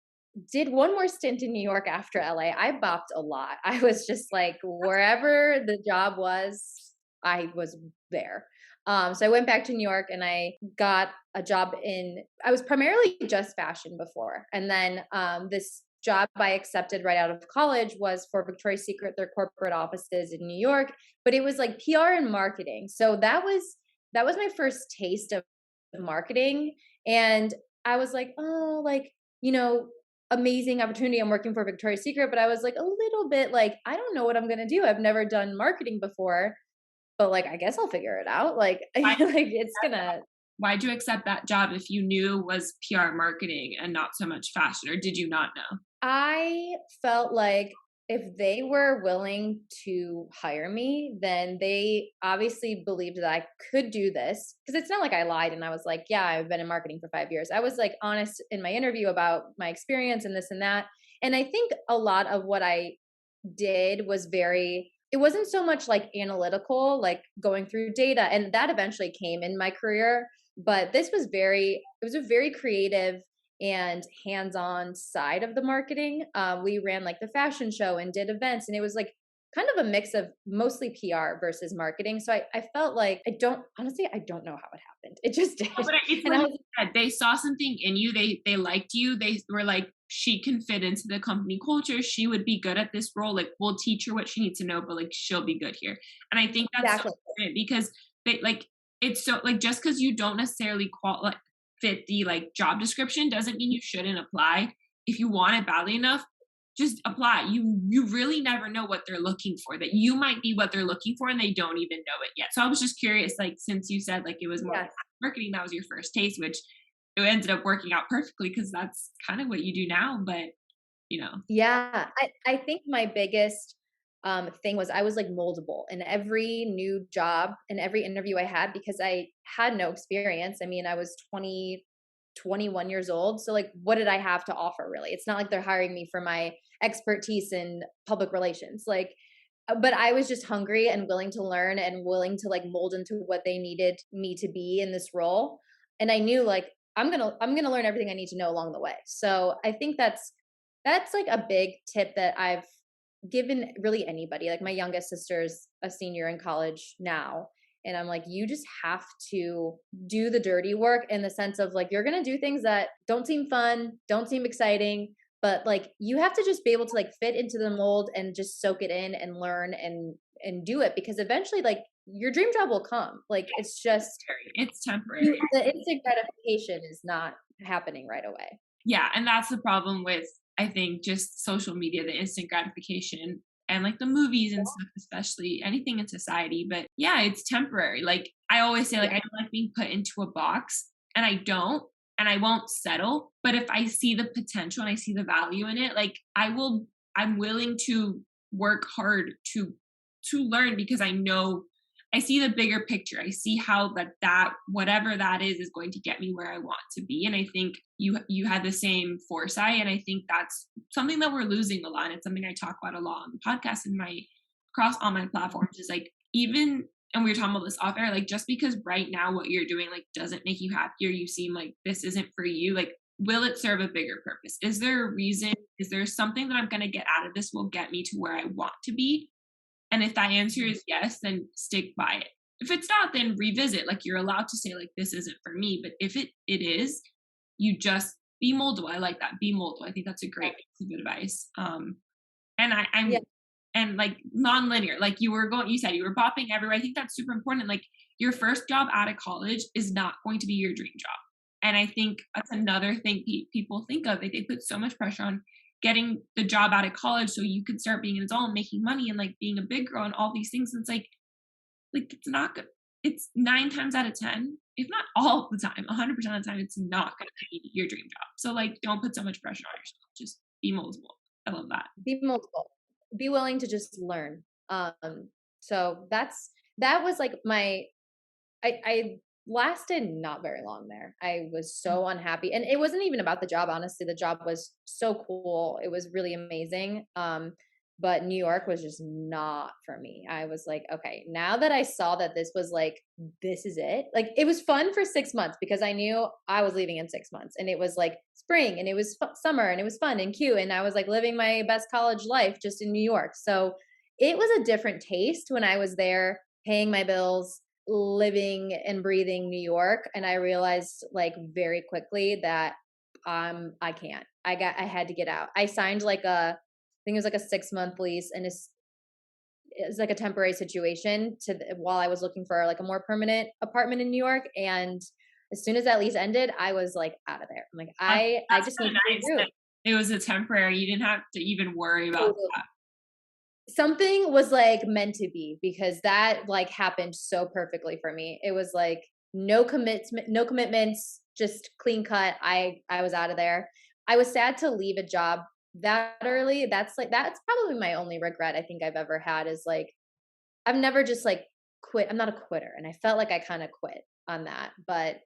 did one more stint in New York after LA. I bopped a lot. I was just like, wherever the job was, I was there. So I went back to New York, and I got a job I was primarily just fashion before. And then this job I accepted right out of college was for Victoria's Secret, their corporate offices in New York, but it was like PR and marketing. So that was my first taste of marketing. And I was like, oh, like, you know, amazing opportunity. I'm working for Victoria's Secret, but I was like a little bit like, I don't know what I'm gonna do. I've never done marketing before, but like, I guess I'll figure it out. Like, Why, like it's gonna. why'd you accept that job if you knew was PR marketing and not so much fashion, or did you not know? I felt like if they were willing to hire me, then they obviously believed that I could do this. Because it's not like I lied and I was like, yeah, I've been in marketing for 5 years. I was like honest in my interview about my experience and this and that. And I think a lot of what I did was very, it wasn't so much like analytical, like going through data. And that eventually came in my career. But this was very, it was a very creative and hands-on side of the marketing. We ran like the fashion show and did events, and it was like kind of a mix of mostly PR versus marketing. So I felt like I don't honestly I don't know how it happened. It just did. Oh, but it's And I like was you said, they saw something in you. They liked you. They were like, she can fit into the company culture. She would be good at this role. Like, we'll teach her what she needs to know, but like, she'll be good here. And I think that's so exactly. important because they like it's so like just because you don't necessarily like fit the like job description doesn't mean you shouldn't apply. If you want it badly enough, just apply. You really never know what they're looking for. That you might be what they're looking for and they don't even know it yet. So I was just curious, like since you said like it was more Yes. marketing, that was your first taste, which it ended up working out perfectly because that's kind of what you do now. But you know, Yeah, I think my biggest thing was I was like moldable in every new job and every interview I had because I had no experience. I mean, I was 20, 21 years old. So like what did I have to offer really? It's not like they're hiring me for my expertise in public relations. Like but I was just hungry and willing to learn and willing to like mold into what they needed me to be in this role. And I knew like I'm going to learn everything I need to know along the way. So I think that's like a big tip that I've given really anybody. Like my youngest sister's a senior in college now. And I'm like, you just have to do the dirty work in the sense of like, you're going to do things that don't seem fun, don't seem exciting, but like you have to just be able to like fit into the mold and just soak it in and learn and do it because eventually like your dream job will come. Like it's just it's temporary. the instant gratification is not happening right away. Yeah, and that's the problem with I think just social media, the instant gratification and like the movies and stuff, especially anything in society. But yeah, it's temporary. Like I always say, like I don't like being put into a box, and I don't, and I won't settle. But if I see the potential and I see the value in it, like I'm willing to work hard to learn because I know I see the bigger picture. I see how that whatever that is going to get me where I want to be. And I think you had the same foresight. And I think that's something that we're losing a lot. And it's something I talk about a lot on the podcast and my across all my platforms is like even and we were talking about this off air, like just because right now what you're doing like doesn't make you happier, you seem like this isn't for you, like will it serve a bigger purpose? Is there a reason? Is there something that I'm gonna get out of this will get me to where I want to be? And if that answer is yes, then stick by it. If it's not, then revisit. Like you're allowed to say, like, this isn't for me. But if it is, you just be moldable. I like that. Be moldable. I think that's a great piece of advice. And I'm Yeah. and like non-linear. Like you said you were bopping everywhere. I think that's super important. Like your first job out of college is not going to be your dream job. And I think that's another thing people think of. Like they put so much pressure on getting the job out of college so you could start being an adult and making money and like being a big girl and all these things. And it's like it's not good. It's 9 times out of 10, if not all the time, 100% of the time, it's not going to be your dream job. So like, don't put so much pressure on yourself. Just be moldable. I love that. Be multiple. Be willing to just learn. So that was like I lasted not very long there. I was so unhappy. And it wasn't even about the job, honestly. The job was so cool. It was really amazing. But New York was just not for me. I was like, okay, now that I saw that this was like, this is it. Like it was fun for 6 months because I knew I was leaving in 6 months and it was like spring and it was summer and it was fun and cute. And I was like living my best college life just in New York. So it was a different taste when I was there paying my bills, living and breathing New York. And I realized like very quickly that I can't. I had to get out. I signed like I think it was like a 6-month lease and it's like a temporary situation while I was looking for like a more permanent apartment in New York. And as soon as that lease ended, I was like out of there. I'm like, I That's just so need to nice regroup. that it was a temporary, you didn't have to even worry about Totally. that. Something was like meant to be because that like happened so perfectly for me. It was like no commitments, just clean cut. I was out of there. I was sad to leave a job that early. That's probably my only regret I think I've ever had is like I've never just like quit. I'm not a quitter, and I felt like I kind of quit on that. But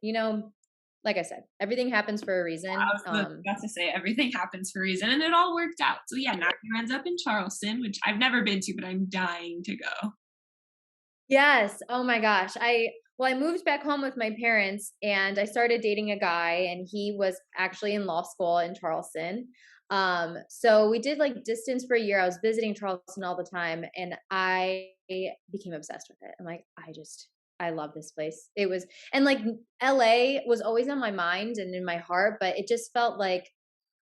like I said, everything happens for a I reason. was about to say everything happens for a reason and it all worked out. So yeah, now you ends up in Charleston, which I've never been to, but I'm dying to go. Yes. Oh my gosh. I moved back home with my parents and I started dating a guy and he was actually in law school in Charleston. So we did like distance for a year. I was visiting Charleston all the time and I became obsessed with it. I'm like, I love this place. It was and like LA was always on my mind and in my heart, but it just felt like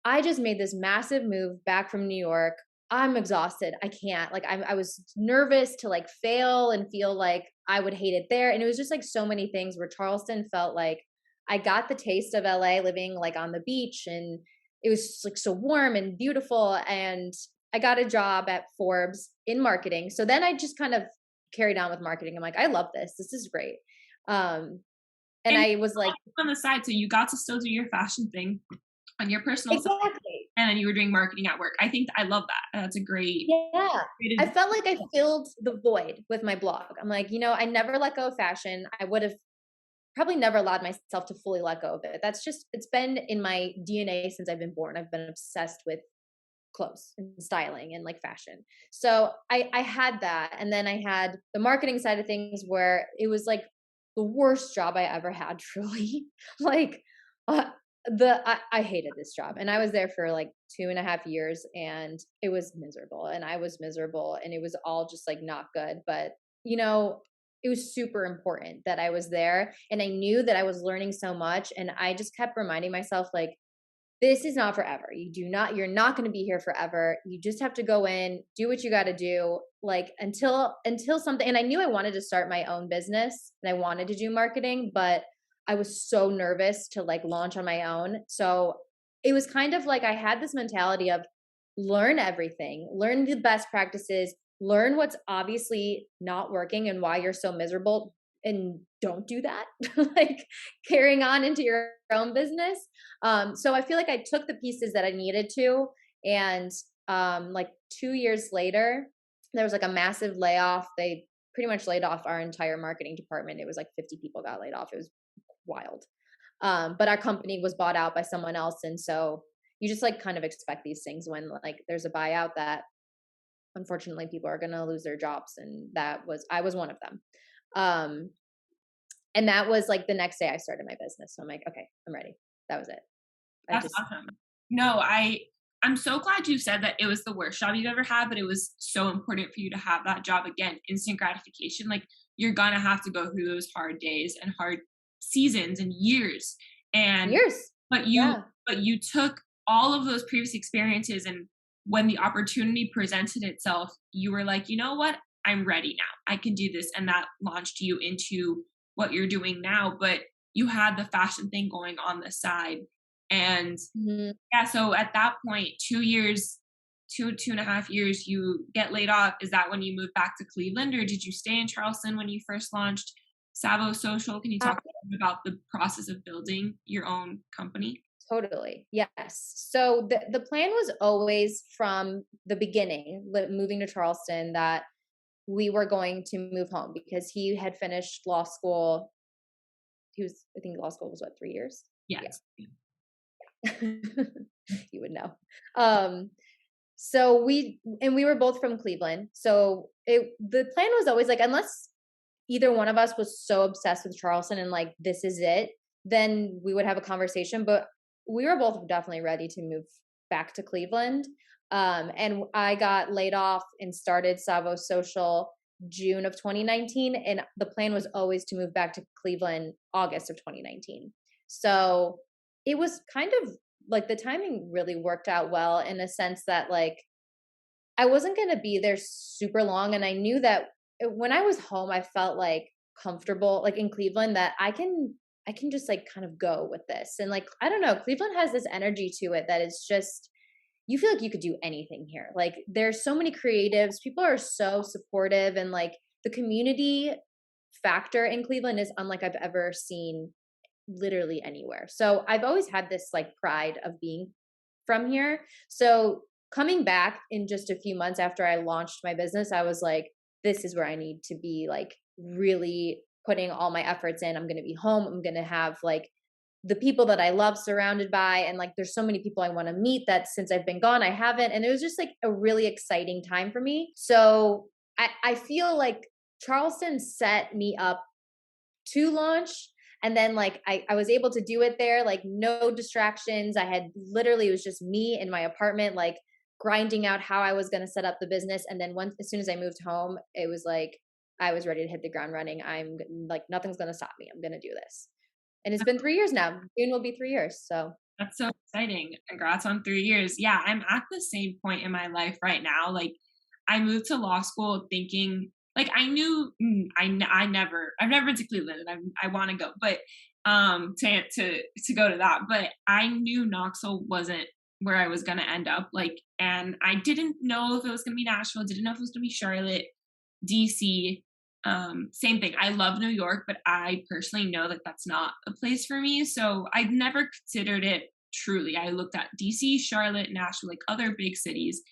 I just made this massive move back from New York. I'm exhausted. I can't. Like I was nervous to like fail and feel like I would hate it there. And it was just like so many things where Charleston felt like I got the taste of LA living like on the beach and it was just, like so warm and beautiful. And I got a job at Forbes in marketing. So then I just kind of carried on with marketing. I'm like, I love this. This is great. Um, and And I was like, on the side, so you got to still do your fashion thing on your personal side, exactly. and then you were doing marketing at work. I think I love that. That's a Yeah. I great felt like I filled the void with my blog. I'm like, I never let go of fashion. I would have probably never allowed myself to fully let go of it. It's been in my DNA since I've been born. I've been obsessed with clothes and styling and like fashion. So I had that. And then I had the marketing side of things where it was like the worst job I ever had, truly. like, uh, I hated this job and I was there for like 2.5 years and it was miserable and I was miserable and it was all just like not good. But it was super important that I was there and I knew that I was learning so much and I just kept reminding myself like this is not forever. You're not going to be here forever. You just have to go in, do what you got to do like until something and I knew I wanted to start my own business and I wanted to do marketing, but I was so nervous to like launch on my own. So it was kind of like I had this mentality of learn everything, learn the best practices, learn what's obviously not working and why you're so miserable and don't do that like carrying on into your own business. So I feel like I took the pieces that I needed to and like 2 years later there was like a massive layoff. They pretty much laid off our entire marketing department. It was like 50 people got laid off. It was wild. But our company was bought out by someone else and so you just like kind of expect these things when like there's a buyout that unfortunately people are going to lose their jobs and I was one of them. And that was like the next day I started my business. So I'm like, okay, I'm ready. That was it. That's awesome. No, I'm so glad you said that it was the worst job you've ever had, but it was so important for you to have that job again, instant gratification. Like you're gonna have to go through those hard days and hard seasons and years. And years. but Yeah. you took all of those previous experiences and when the opportunity presented itself, you were like, you know what? I'm ready now. I can do this. And that launched you into what you're doing now. But you had the fashion thing going on the side. And Mhm. yeah, so at that point, 2 years, 2.5 years, you get laid off. Is that when you moved back to Cleveland or did you stay in Charleston when you first launched Savo Social? Can you talk a little bit about the process of building your own company? Totally. Yes. So the plan was always from the beginning, moving to Charleston, that we were going to move home because he had finished law school. I think law school was what, 3 years? Yes. Yeah. You would know. Um, so we were both from Cleveland. So the plan was always like, unless either one of us was so obsessed with Charleston and like, this is it, then we would have a conversation. But we were both definitely ready to move back to Cleveland. And I got laid off and started Savo Social June of 2019. And the plan was always to move back to Cleveland August of 2019. So it was kind of like the timing really worked out well in a sense that like I wasn't going to be there super long. And I knew that when I was home, I felt like comfortable, like in Cleveland, that I can I can just like kind of go with this. And like, I don't know, Cleveland has this energy to it that is just, you feel like you could do anything here. Like there's so many creatives, people are so supportive, and like the community factor in Cleveland is unlike I've ever seen literally anywhere. So I've always had this like pride of being from here. So coming back in just a few months after I launched my business, I was like, this is where I need to be, like really putting all my efforts in. I'm going to be home. I'm going to have like the people that I love surrounded by. And like, there's so many people I want to meet that since I've been gone, I haven't. And it was just like a really exciting time for me. So I feel like Charleston set me up to launch. And then like I was able to do it there, like no distractions. I had literally, it was just me in my apartment, like grinding out how I was going to set up the business. And then once, as soon as I moved home, it was like, I was ready to hit the ground running. I'm like, nothing's going to stop me. I'm going to do this. And it's been 3 years now. June will be 3 years. So That's so exciting. Congrats on 3 years. Yeah, I'm at the same point in my life right now. Like, I moved to law school thinking, like, I knew I've never been to Cleveland, and I want to go, but to go to that, but I knew Knoxville wasn't where I was gonna end up. Like, and I didn't know if it was gonna be Nashville, didn't know if it was gonna be Charlotte, DC. Same thing. I love New York, but I personally know that that's not a place for me. So I never considered it truly. I looked at DC, Charlotte, Nashville, like other big cities,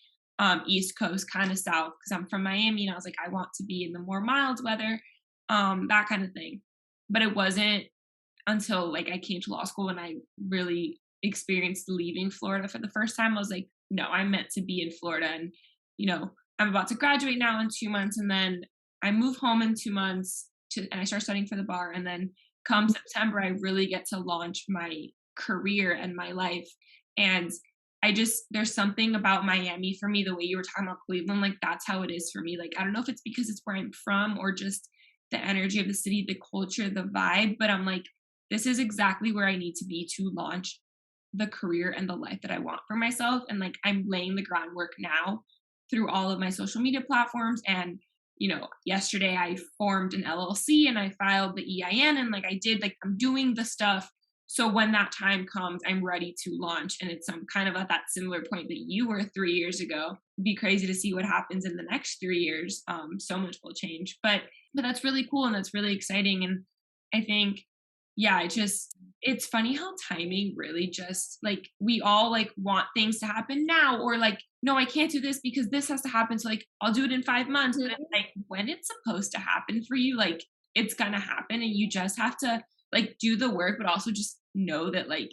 East Coast, kind of South, because I'm from Miami, and I was like, I want to be in the more mild weather, that kind of thing. But it wasn't until like I came to law school and I really experienced leaving Florida for the first time. I was like, no, I'm meant to be in Florida. And, I'm about to graduate now in 2 months, and then I move home in 2 months and I start studying for the bar. And then come September, I really get to launch my career and my life. And there's something about Miami for me, the way you were talking about Cleveland, like that's how it is for me. Like, I don't know if it's because it's where I'm from or just the energy of the city, the culture, the vibe, but I'm like, this is exactly where I need to be to launch the career and the life that I want for myself. And like, I'm laying the groundwork now through all of my social media platforms. And yesterday I formed an LLC and I filed the EIN, and like I'm doing the stuff. So when that time comes, I'm ready to launch. And it's kind of at that similar point that you were 3 years ago. It'd be crazy to see what happens in the next 3 years. So much will change, but that's really cool. And that's really exciting. And I think, yeah, it's funny how timing really just like, we all like want things to happen now, or like, no, I can't do this because this has to happen. So like, I'll do it in 5 months. But it's like, when it's supposed to happen for you, like it's going to happen, and you just have to like do the work, but also just know that like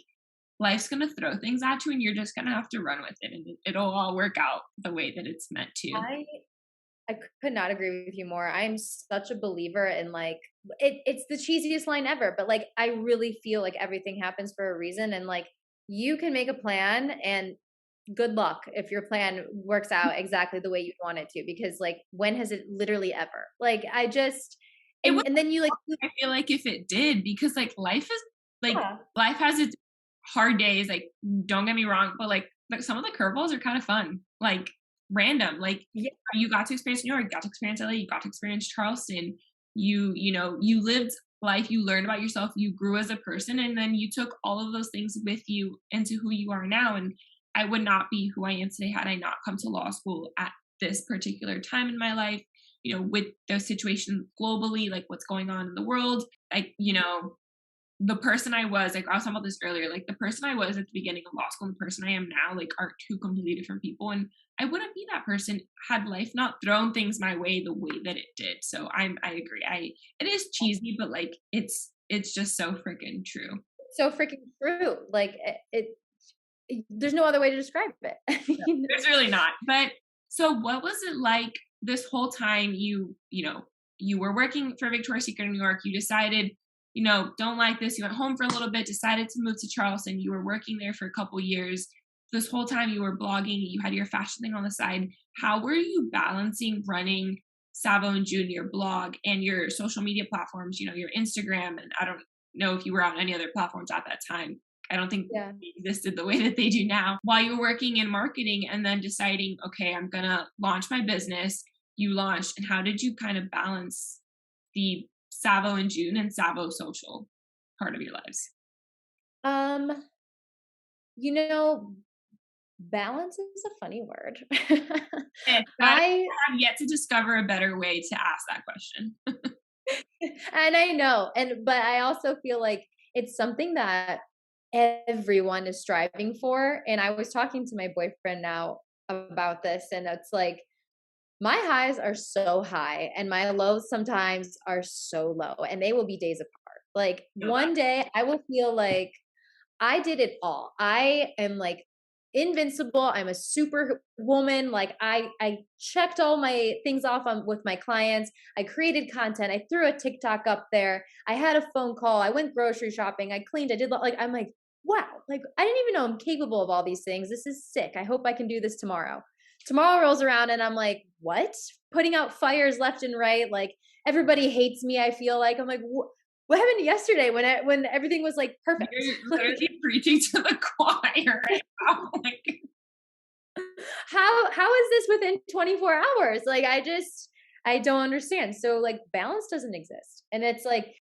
life's going to throw things at you and you're just going to have to run with it, and it'll all work out the way that it's meant to. I could not agree with you more. I'm such a believer in like, it's the cheesiest line ever, but like, I really feel like everything happens for a reason. And like, you can make a plan, and good luck if your plan works out exactly the way you want it to, because like, when has it literally ever? Like, and then you like, I feel like if it did, because like life is like, yeah. life has its hard days. Like, don't get me wrong, but like some of the curveballs are kind of fun. Like, random, like you got to experience New York, you got to experience LA, you got to experience Charleston, you lived life, you learned about yourself, you grew as a person, and then you took all of those things with you into who you are now. And I would not be who I am today had I not come to law school at this particular time in my life, with the situation globally, like what's going on in the world, like the person I was, like I was talking about this earlier, like the person I was at the beginning of law school and the person I am now, like are two completely different people. And I wouldn't be that person had life not thrown things my way the way that it did. So I agree. It is cheesy, but like it's just so freaking true. So freaking true. Like there's no other way to describe it. There's really not. But so what was it like this whole time you were working for Victoria's Secret in New York, you decided, don't like this. You went home for a little bit, decided to move to Charleston. You were working there for a couple years. This whole time you were blogging, you had your fashion thing on the side. How were you balancing running Savo and June, your blog, and your social media platforms, your Instagram? And I don't know if you were on any other platforms at that time. I don't think they existed the way that they do now. While you were working in marketing and then deciding, okay, I'm going to launch my business, you launched. And how did you kind of balance the Savo and June and Savo social? part of your lives? Um, you know, balance is a funny word. And that I I have yet to discover a better way to ask that question. and I know, but I also feel like it's something that everyone is striving for. And I was talking to my boyfriend now about this, and it's like my highs are so high and my lows sometimes are so low, and they will be days apart. Like Feel that. one day I will feel like I did it all. I am like invincible. I'm a super woman. Like I checked all my things off on with my clients. I created content. I threw a TikTok up there. I had a phone call. I went grocery shopping. I cleaned. I did like I'm like, wow, like I didn't even know I'm capable of all these things. This is sick. I hope I can do this tomorrow. Tomorrow rolls around and I'm like, what? Putting out fires left and right. Like everybody hates me. I feel like I'm like, what happened yesterday when everything was like perfect? You're Like literally preaching to the choir right now. Like, how is this within 24 hours? Like I don't understand. So like balance doesn't exist. And it's like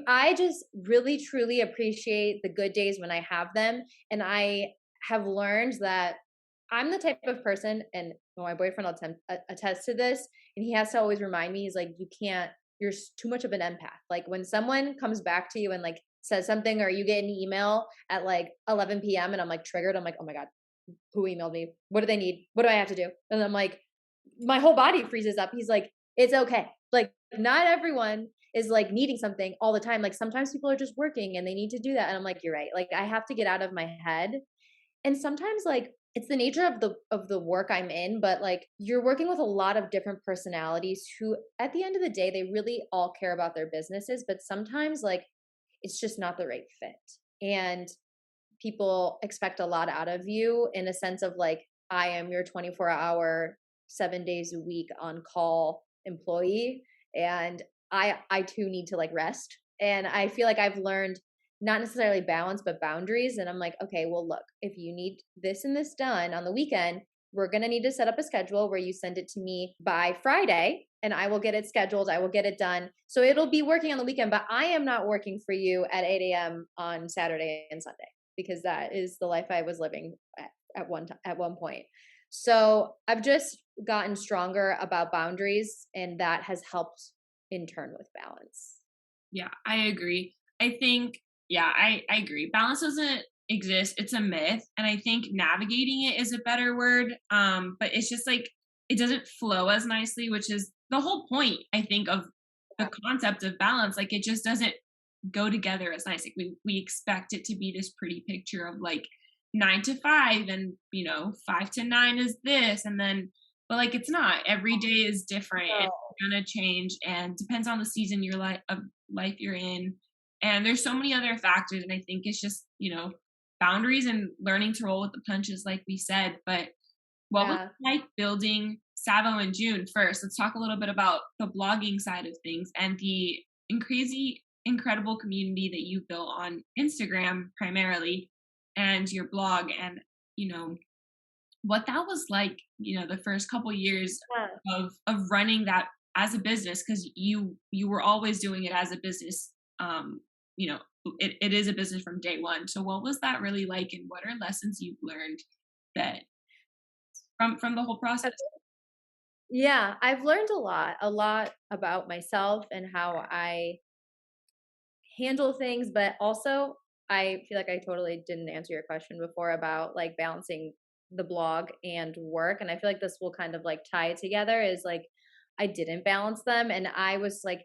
I just really truly appreciate the good days when I have them. And I have learned that I'm the type of person, and my boyfriend will attest to this, and he has to always remind me, he's like, you can't, you're too much of an empath. Like when someone comes back to you and like says something, or you get an email at like 11 p.m. and I'm like triggered, I'm like, oh my God, who emailed me? What do they need? What do I have to do? And I'm like, my whole body freezes up. He's like, it's okay. Like, not everyone is like needing something all the time. Like, sometimes people are just working and they need to do that. And I'm like, you're right. Like, I have to get out of my head. And sometimes, like, it's the nature of the work I'm in, but like you're working with a lot of different personalities who at the end of the day they really all care about their businesses, but sometimes like it's just not the right fit. And people expect a lot out of you in a sense of like, I am your 24-hour, 7 days a week on call employee. And I too need to like rest. And I feel like I've learned not necessarily balance, but boundaries. And I'm like, okay, well, look, if you need this and this done on the weekend, we're going to need to set up a schedule where you send it to me by Friday and I will get it scheduled. I will get it done. So it'll be working on the weekend, but I am not working for you at 8 a.m. on Saturday and Sunday, because that is the life I was living at one point. So I've just gotten stronger about boundaries, and that has helped in turn with balance. yeah, I agree. I think, yeah, I agree. Balance doesn't exist. It's a myth. And I think navigating it is a better word. But it's just like, it doesn't flow as nicely, which is the whole point, I think, of the concept of balance. Like it just doesn't go together as nice. Like we expect it to be this pretty picture of like 9 to 5 and 5 to 9 is this, and then but like it's not. Every day is different and it's gonna change and depends on the season of life you're in. And there's so many other factors. And I think it's just, boundaries and learning to roll with the punches, like we said. But what was Yeah. it like building Savo in June? First, let's talk a little bit about the blogging side of things and the crazy, incredible community that you built on Instagram primarily and your blog, and what that was like, the first couple years of running that as a business, because you were always doing it as a business. You know, it is a business from day one. So what was that really like, and what are lessons you've learned that from the whole process? Yeah, I've learned a lot about myself and how I handle things, but also I feel like I totally didn't answer your question before about like balancing the blog and work. And I feel like this will kind of like tie it together, is like I didn't balance them. And I was like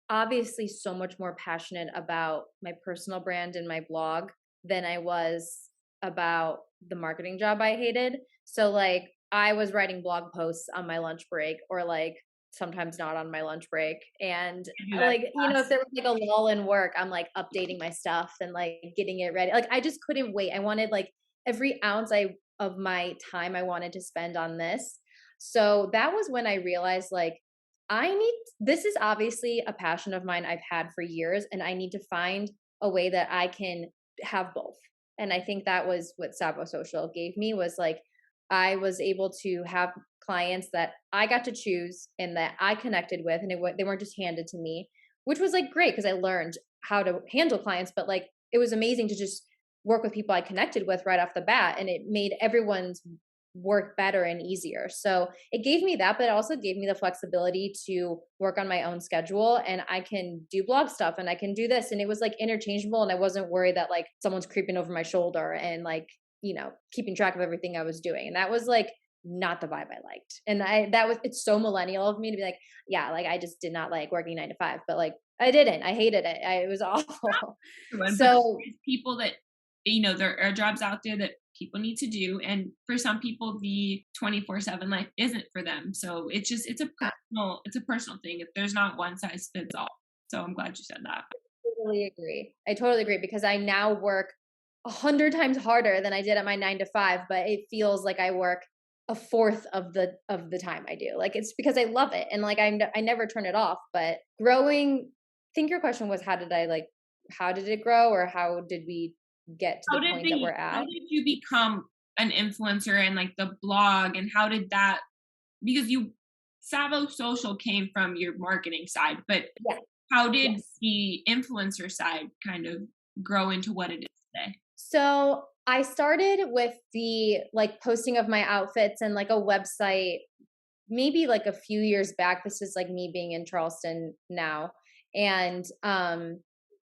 obviously so much more passionate about my personal brand and my blog than I was about the marketing job I hated. So like I was writing blog posts on my lunch break, or like sometimes not on my lunch break. And I do that like, if there was like a lull in work, I'm like updating my stuff and like getting it ready. Like I just couldn't wait. I wanted like every ounce of my time I wanted to spend on this. So that was when I realized like this is obviously a passion of mine I've had for years, and I need to find a way that I can have both. And I think that was what Savo Social gave me, was like I was able to have clients that I got to choose and that I connected with, and they weren't just handed to me, which was like great because I learned how to handle clients, but like it was amazing to just work with people I connected with right off the bat, and it made everyone's work better and easier. So it gave me that, but it also gave me the flexibility to work on my own schedule, and I can do blog stuff and I can do this. And it was like interchangeable, and I wasn't worried that like someone's creeping over my shoulder and like, keeping track of everything I was doing. And that was like not the vibe I liked. And it's so millennial of me to be like, yeah, like I just did not like working 9 to 5, but like I didn't. I hated it. It was awful. But So there's people that, there are jobs out there that people need to do. And for some people, the 24/7 life isn't for them. So it's a personal thing. There's not one size fits all. So I'm glad you said that. I totally agree because I now work 100 times harder than I did at my 9 to 5, but it feels like I work a fourth of the time I do. Like it's because I love it, and like I never turn it off. But growing, I think your question was how did it grow, or how did we get to the point that we're at? How did you become an influencer and like the blog, and how did that, because Savo Social came from your marketing side, but Yeah. how did Yes. the influencer side kind of grow into what it is today? So I started with the like posting of my outfits and like a website, maybe like a few years back. This is like me being in Charleston now. And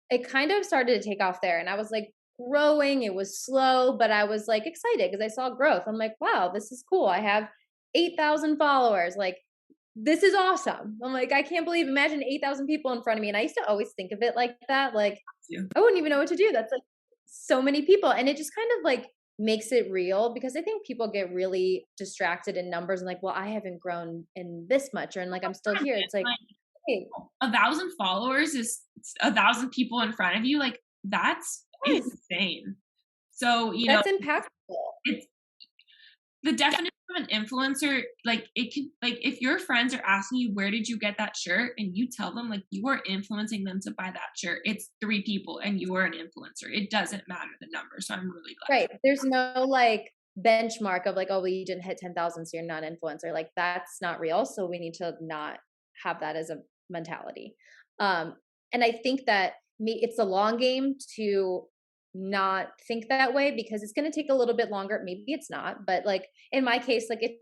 it kind of started to take off there. And I was like growing. It was slow, but I was like excited because I saw growth. I'm like, wow, this is cool. I have 8,000 followers. Like, this is awesome. I'm like, I can't believe, imagine 8,000 people in front of me. And I used to always think of it like that. Like, Yeah. I wouldn't even know what to do. That's like so many people. And it just kind of like makes it real, because I think people get really distracted in numbers and like, well, I haven't grown in this much, or and like I'm still here. It's like, hey, 1,000 followers is 1,000 people in front of you. Like that's insane. So, that's impactful. it's the definition of an influencer. Like it can, like if your friends are asking you, where did you get that shirt? And you tell them like you are influencing them to buy that shirt. It's 3 people and you are an influencer. It doesn't matter the number. So I'm really glad. Right. There's no like benchmark of like, oh, well, you didn't hit 10,000, so you're not an influencer. Like that's not real. So we need to not have that as a mentality. And I think that it's a long game to not think that way, because it's going to take a little bit longer. Maybe it's not, but like in my case, like it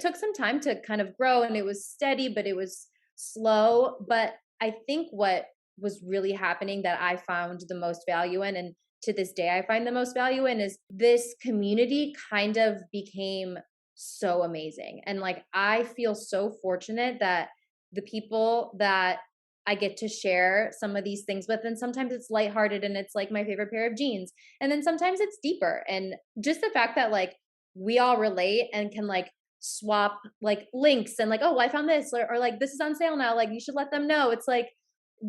took some time to kind of grow, and it was steady, but it was slow. But I think what was really happening that I found the most value in, and to this day I find the most value in, is this community kind of became so amazing. And like I feel so fortunate that the people that I get to share some of these things with, and sometimes it's lighthearted and it's like my favorite pair of jeans, and then sometimes it's deeper. And just the fact that like we all relate and can like swap like links and like, oh, I found this, or like this is on sale now, like you should let them know. It's like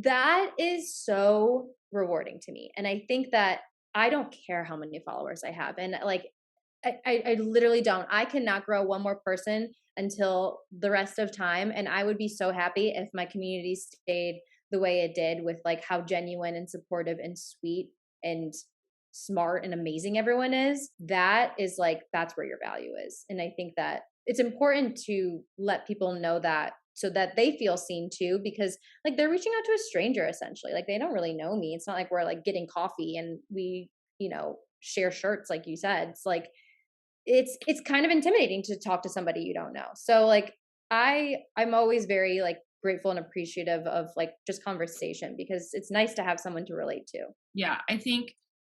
that is so rewarding to me. And I think that I don't care how many followers I have. And like I literally don't. I cannot grow one more person until the rest of time. And I would be so happy if my community stayed the way it did, with like how genuine and supportive and sweet and smart and amazing everyone is. That is like, that's where your value is. And I think that it's important to let people know that, so that they feel seen too, because like they're reaching out to a stranger essentially. Like they don't really know me. It's not like we're like getting coffee and we, share shirts like you said. It's like it's kind of intimidating to talk to somebody you don't know. So like I'm always very like grateful and appreciative of like just conversation, because it's nice to have someone to relate to. Yeah, I think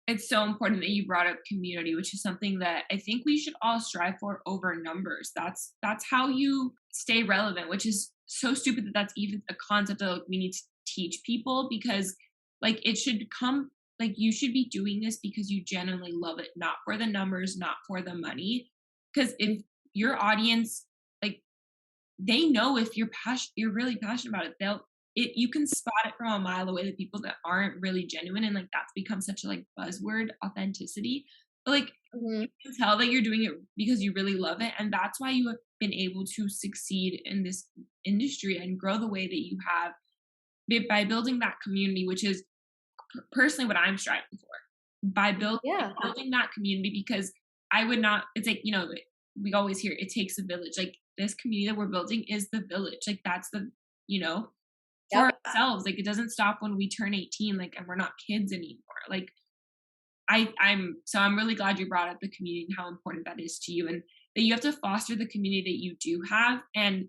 it's so important that you brought up community, which is something that I think we should all strive for over numbers. That's how you stay relevant, which is so stupid that that's even a concept that like, we need to teach people, because like it should come, like you should be doing this because you genuinely love it, not for the numbers, not for the money. Because if your audience, like they know if you're really passionate about it, you can spot it from a mile away, the people that aren't really genuine. And like that's become such a like buzzword, authenticity. But like you can tell that you're doing it because you really love it. And that's why you have been able to succeed in this industry and grow the way that you have, by building that community, which is personally what I'm striving for, by building that community. Because I would not, it's like, we always hear it takes a village. Like this community that we're building is the village. Like that's the, for Yep. ourselves. Like, it doesn't stop when we turn 18, like, and we're not kids anymore. Like, I'm really glad you brought up the community and how important that is to you, and that you have to foster the community that you do have, and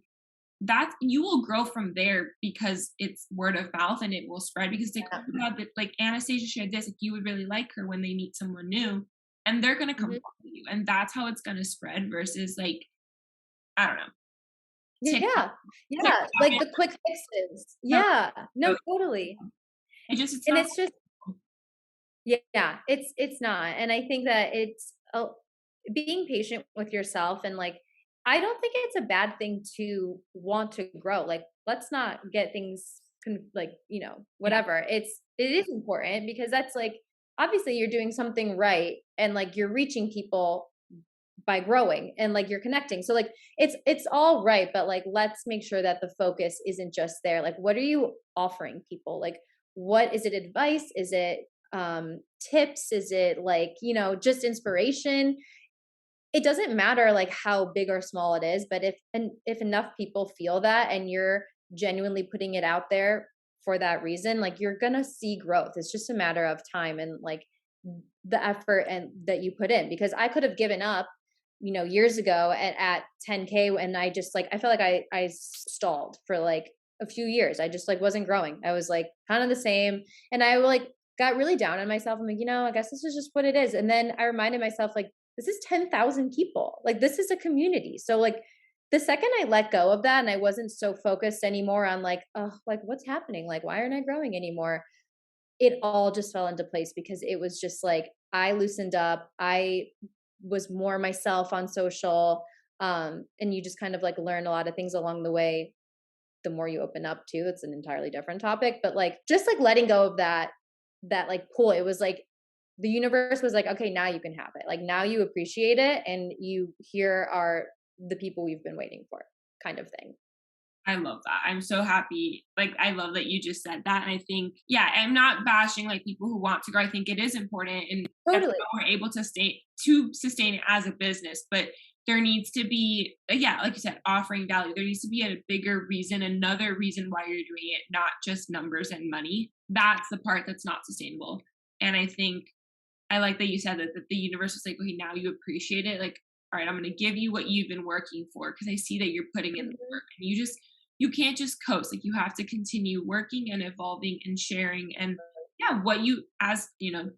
that you will grow from there because it's word of mouth and it will spread because they Yeah. oh my God, that like Anastasia shared this, like you would really like her when they meet someone new and they're gonna come Mhm. follow you. And that's how it's gonna spread versus like, I don't know, TikTok. Yeah. Yeah. TikTok Like and the quick fixes. so Yeah. No, totally. it's And not it's just, yeah, it's not. And I think that it's being patient with yourself, and like, I don't think it's a bad thing to want to grow. Like, let's not get things like, yeah, whatever. It is important because that's like, obviously you're doing something right, and like you're reaching people by growing, and like you're connecting. So like it's all right, but like let's make sure that the focus isn't just there. Like, what are you offering people? Like, what is it, advice? Is it tips? Is it like, just inspiration? It doesn't matter like how big or small it is, but if enough people feel that and you're genuinely putting it out there for that reason, like you're gonna see growth. It's just a matter of time and like the effort and that you put in, because I could have given up, years ago at 10K, and I just like, I felt like I stalled for like a few years. I just like wasn't growing. I was like kind of the same, and I like got really down on myself. I'm like, I guess this is just what it is. And then I reminded myself, like, this is 10,000 people. Like, this is a community. So like the second I let go of that and I wasn't so focused anymore on like, oh, like what's happening? Like, why aren't I growing anymore? It all just fell into place because it was just like I loosened up. I was more myself on social. And you just kind of like learn a lot of things along the way. The more you open up to, it's an entirely different topic. But like just like letting go of that like pull, it was like the universe was like, okay, now you can have it. Like now you appreciate it, and here are the people we've been waiting for, kind of thing. I love that. I'm so happy. Like, I love that you just said that. And I think, yeah, I'm not bashing like people who want to grow. I think it is important and that's Totally. how we're able to sustain it as a business. But there needs to be, yeah, like you said, offering value. There needs to be a bigger reason, another reason why you're doing it, not just numbers and money. That's the part that's not sustainable. And I think I like that you said that the universe is like, okay, now you appreciate it. Like, all right, I'm going to give you what you've been working for because I see that you're putting in the Mhm. work, and you can't just coast. Like, you have to continue working and evolving and sharing. And yeah, as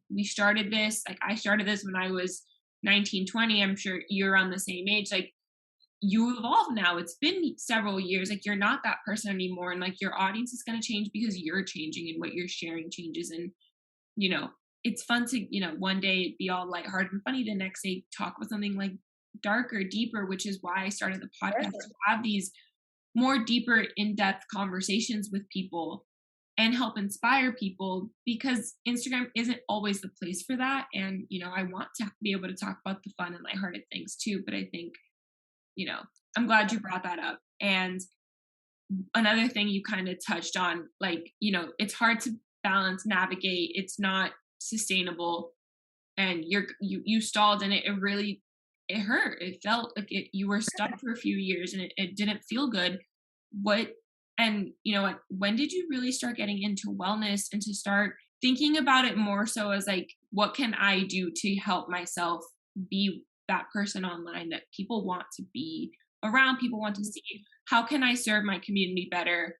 we started this, like I started this when I was 19, 20. I'm sure you're around the same age. Like, you evolve now. It's been several years. Like, you're not that person anymore. And like, your audience is going to change because you're changing and what you're sharing changes. And you know, it's fun to, one day be all lighthearted and funny, the next day talk about something like darker, deeper, which is why I started the podcast Sure. to have these more deeper, in-depth conversations with people and help inspire people because Instagram isn't always the place for that. And, I want to be able to talk about the fun and lighthearted things too. But I think, you know, I'm glad you brought that up. And another thing you kind of touched on, like, it's hard to balance, navigate, it's not sustainable, and you stalled, and it really, it hurt. It felt like you were stuck for a few years and it didn't feel good. What and what, when did you really start getting into wellness and to start thinking about it more so as like, what can I do to help myself be that person online that people want to be around, people want to see? How can I serve my community better?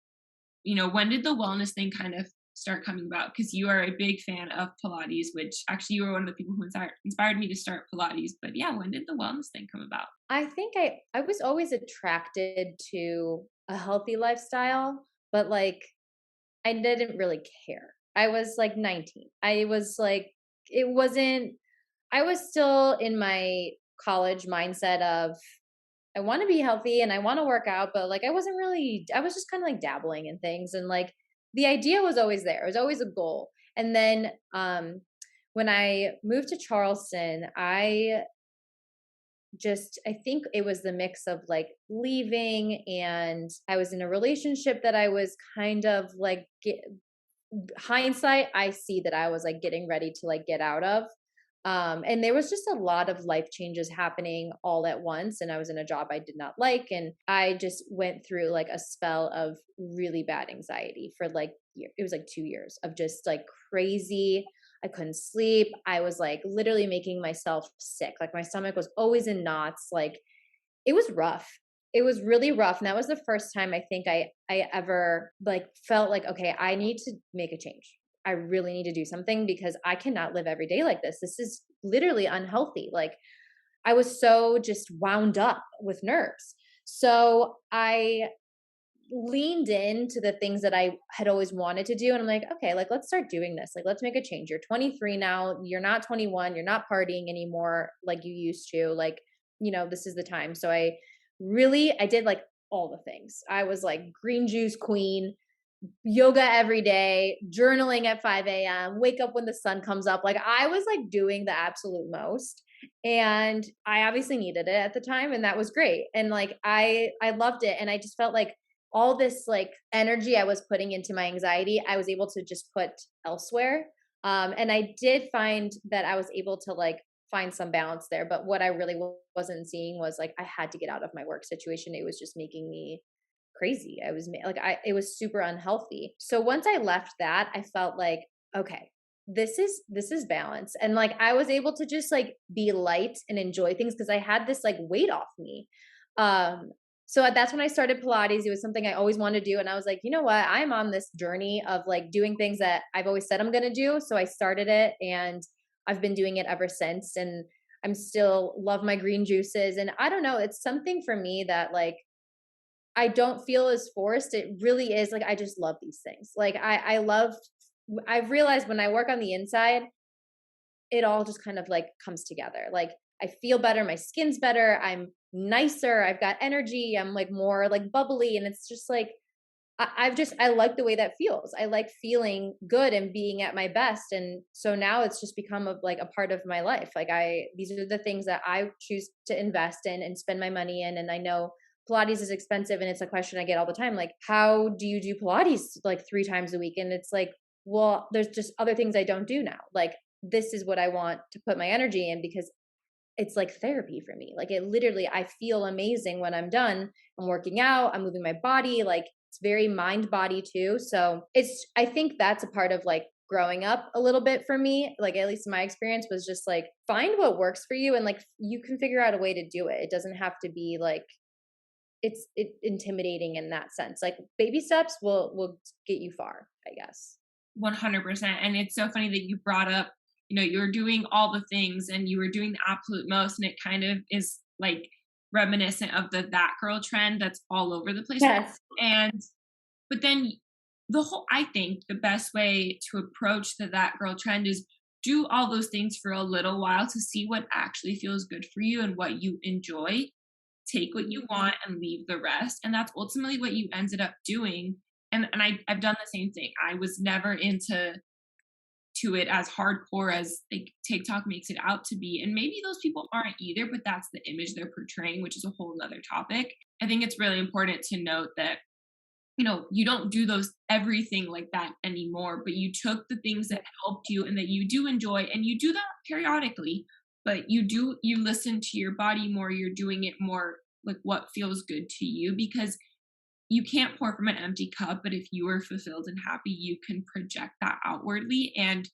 When did the wellness thing kind of start coming about? Because you are a big fan of Pilates, which actually you were one of the people who inspired me to start Pilates. But yeah, when did the wellness thing come about? I think I was always attracted to a healthy lifestyle, but like I didn't really care. I was like 19. I was like, it wasn't, I was still in my college mindset of I want to be healthy and I want to work out, but like I wasn't really, I was just kind of like dabbling in things, and like the idea was always there. It was always a goal. And then when I moved to Charleston, I think it was the mix of like leaving, and I was in a relationship that I was kind of like hindsight, I see that I was like getting ready to like get out of. And there was just a lot of life changes happening all at once. And I was in a job I did not like. And I just went through like a spell of really bad anxiety for like, it was like 2 years of just like crazy. I couldn't sleep. I was like literally making myself sick. Like my stomach was always in knots. Like it was rough. It was really rough. And that was the first time I think I ever like felt like, okay, I need to make a change. I really need to do something because I cannot live every day like this. This is literally unhealthy. Like I was so just wound up with nerves. So I leaned into the things that I had always wanted to do. And I'm like, okay, like let's start doing this. Like let's make a change. You're 23 now. You're not 21. You're not partying anymore like you used to. Like, this is the time. So I did like all the things. I was like green juice queen, yoga every day, journaling at 5 a.m., wake up when the sun comes up. Like I was like doing the absolute most. And I obviously needed it at the time. And that was great. And like I loved it. And I just felt like all this like energy I was putting into my anxiety, I was able to just put elsewhere. And I did find that I was able to like find some balance there. But what I really wasn't seeing was like I had to get out of my work situation. It was just making me crazy. It was super unhealthy. So once I left that, I felt like, okay, this is balance. And like I was able to just like be light and enjoy things because I had this like weight off me. So that's when I started Pilates. It was something I always wanted to do. And I was like, you know what? I'm on this journey of like doing things that I've always said I'm going to do. So I started it and I've been doing it ever since. And I'm still love my green juices. And I don't know, it's something for me that like, I don't feel as forced. It really is like, I just love these things. Like I've realized when I work on the inside, it all just kind of like comes together. Like I feel better. My skin's better. I'm nicer. I've got energy. I'm like more like bubbly. And it's just like, I like the way that feels. I like feeling good and being at my best. And so now it's just become like a part of my life. Like these are the things that I choose to invest in and spend my money in. And I know Pilates is expensive and it's a question I get all the time. Like, how do you do Pilates like 3 times a week? And it's like, well, there's just other things I don't do now. Like this is what I want to put my energy in because it's like therapy for me. Like it literally, I feel amazing when I'm done. I'm working out, I'm moving my body. Like it's very mind body too. So I think that's a part of like growing up a little bit for me. Like at least my experience was just like, find what works for you. And like, you can figure out a way to do it. It doesn't have to be like, it's intimidating in that sense. Like baby steps will get you far, I guess. 100%. And it's so funny that you brought up, you were doing all the things and you were doing the absolute most. And it kind of is like reminiscent of that girl trend that's all over the place. Yes. But then I think the best way to approach that girl trend is do all those things for a little while to see what actually feels good for you and what you enjoy. Take what you want and leave the rest. And that's ultimately what you ended up doing. And I've done the same thing. I was never into it as hardcore as like TikTok makes it out to be. And maybe those people aren't either, but that's the image they're portraying, which is a whole nother topic. I think it's really important to note that, you don't do everything like that anymore, but you took the things that helped you and that you do enjoy, and you do that periodically, but you listen to your body more. You're doing it more like what feels good to you, because you can't pour from an empty cup. But if you are fulfilled and happy, you can project that outwardly and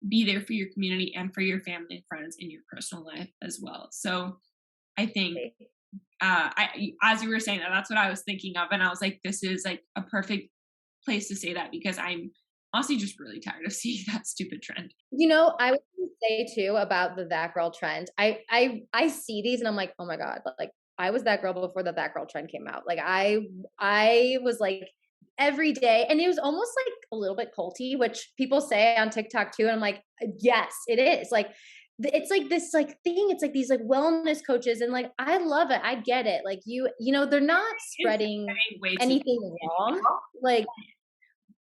be there for your community and for your family and friends in your personal life as well. So I think as you were saying that's what I was thinking of. And I was like, this is like a perfect place to say that, because I'm honestly just really tired of seeing that stupid trend. I would say too about that girl trend. I see these and I'm like, oh my God, like I was that girl before that girl trend came out. Like I was like every day, and it was almost like a little bit culty, which people say on TikTok too. And I'm like, yes, it is. Like it's like this like thing. It's like these like wellness coaches, and like I love it. I get it. Like they're not spreading anything wrong. Like,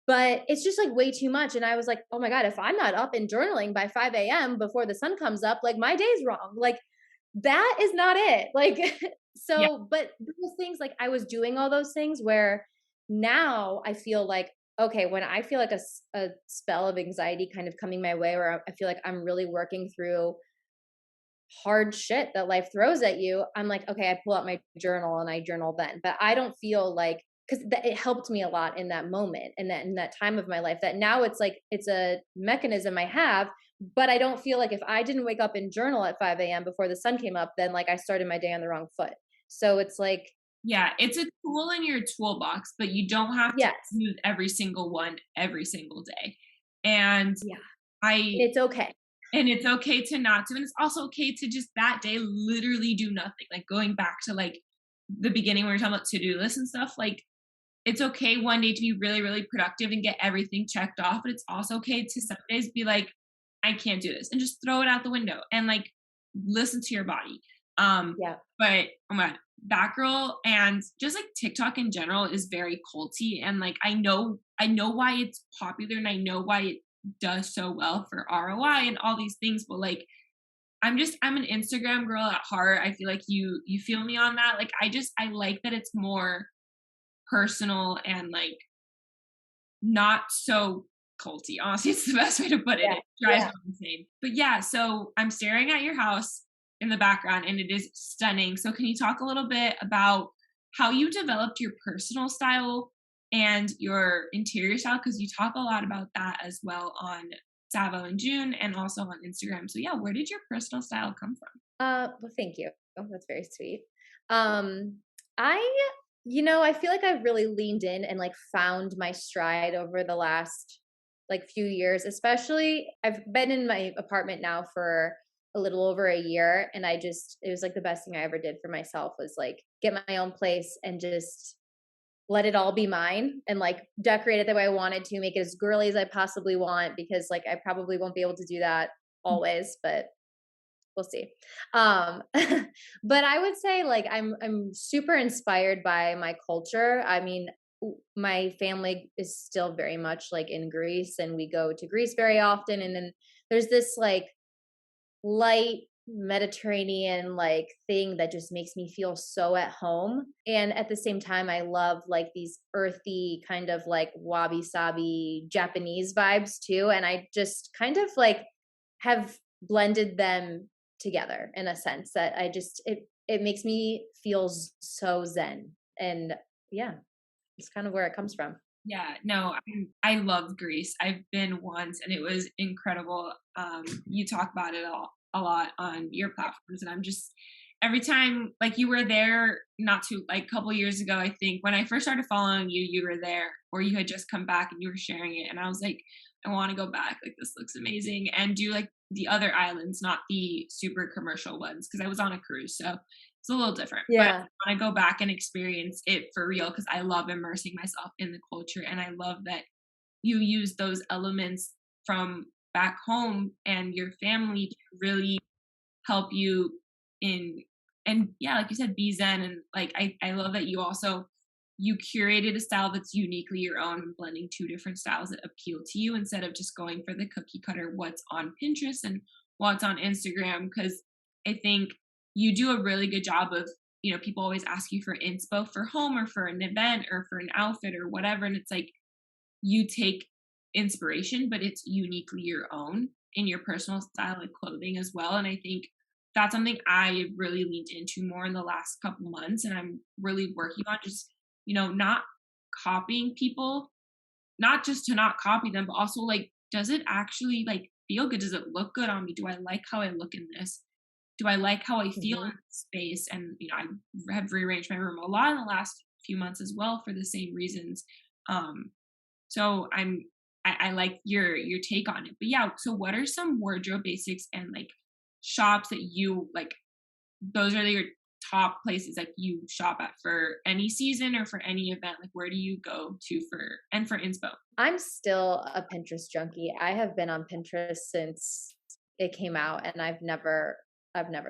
but it's just like way too much. And I was like, oh my God, if I'm not up and journaling by 5 a.m. before the sun comes up, like my day's wrong. Like that is not it. Like, so, yeah. But those things, like I was doing all those things where now I feel like, okay, when I feel like a spell of anxiety kind of coming my way, where I feel like I'm really working through hard shit that life throws at you, I'm like, okay, I pull out my journal and I journal then. But I don't feel like, because it helped me a lot in that moment and that in that time of my life, that now it's like it's a mechanism I have. But I don't feel like if I didn't wake up and journal at 5 a.m. before the sun came up, then like I started my day on the wrong foot. So it's like, Yeah, it's a tool in your toolbox, but you don't have to yes, use every single one every single day. And yeah, I it's okay. and it's okay to not do, and it's also okay to just that day literally do nothing. Like going back to like the beginning when we were talking about to-do lists and stuff, like it's okay one day to be really, really productive and get everything checked off, but it's also okay to some days be like, I can't do this and just throw it out the window and like listen to your body. Yeah. But oh my, that girl and just like TikTok in general is very culty, and like I know why it's popular and I know why it does so well for ROI and all these things, but like I'm an Instagram girl at heart. I feel like you feel me on that. Like I like that it's more personal and like not so culty. Honestly, it's the best way to put it. Yeah. It drives Yeah. me insane. But yeah, so I'm staring at your house in the background and it is stunning. So can you talk a little bit about how you developed your personal style and your interior style? Because you talk a lot about that as well on Savo and June and also on Instagram. So yeah, where did your personal style come from? Well, thank you. Oh, that's very sweet. I, I feel like I've really leaned in and like found my stride over the last like few years, especially I've been in my apartment now for a little over a year. And it was like the best thing I ever did for myself was like get my own place and just let it all be mine and like decorate it the way I wanted to, make it as girly as I possibly want, because like I probably won't be able to do that always, but we'll see. But I would say like I'm super inspired by my culture. I mean, my family is still very much like in Greece and we go to Greece very often, and then there's this like light Mediterranean like thing that just makes me feel so at home. And at the same time, I love like these earthy kind of like wabi sabi Japanese vibes too. And I just kind of like have blended them together in a sense that it makes me feel so zen. And yeah, it's kind of where it comes from. Yeah, no, I love Greece. I've been once and it was incredible. You talk about it a lot on your platforms, and I'm just every time like you were there not too like a couple years ago. I think when I first started following you, you were there, or you had just come back and you were sharing it, and I was like, I want to go back. Like this looks amazing, and do like the other islands, not the super commercial ones, because I was on a cruise, so it's a little different. But I Yeah. want to go back and experience it for real because I love immersing myself in the culture, and I love that you use those elements from back home and your family to really help you in and yeah, like you said, be zen. And like I love that you curated a style that's uniquely your own and blending two different styles that appeal to you instead of just going for the cookie cutter what's on Pinterest and what's on Instagram. Because I think you do a really good job of, people always ask you for inspo for home or for an event or for an outfit or whatever, and it's like you take inspiration, but it's uniquely your own in your personal style and clothing as well. And I think that's something I really leaned into more in the last couple months. And I'm really working on just, not copying people, not just to not copy them, but also like, does it actually like feel good? Does it look good on me? Do I like how I look in this? Do I like how I feel in this space? And, I have rearranged my room a lot in the last few months as well for the same reasons. So I like your take on it. But yeah, so what are some wardrobe basics and like shops that you like, those are your top places like you shop at for any season or for any event? Like where do you go to for inspo? I'm still a Pinterest junkie. I have been on Pinterest since it came out, and I've never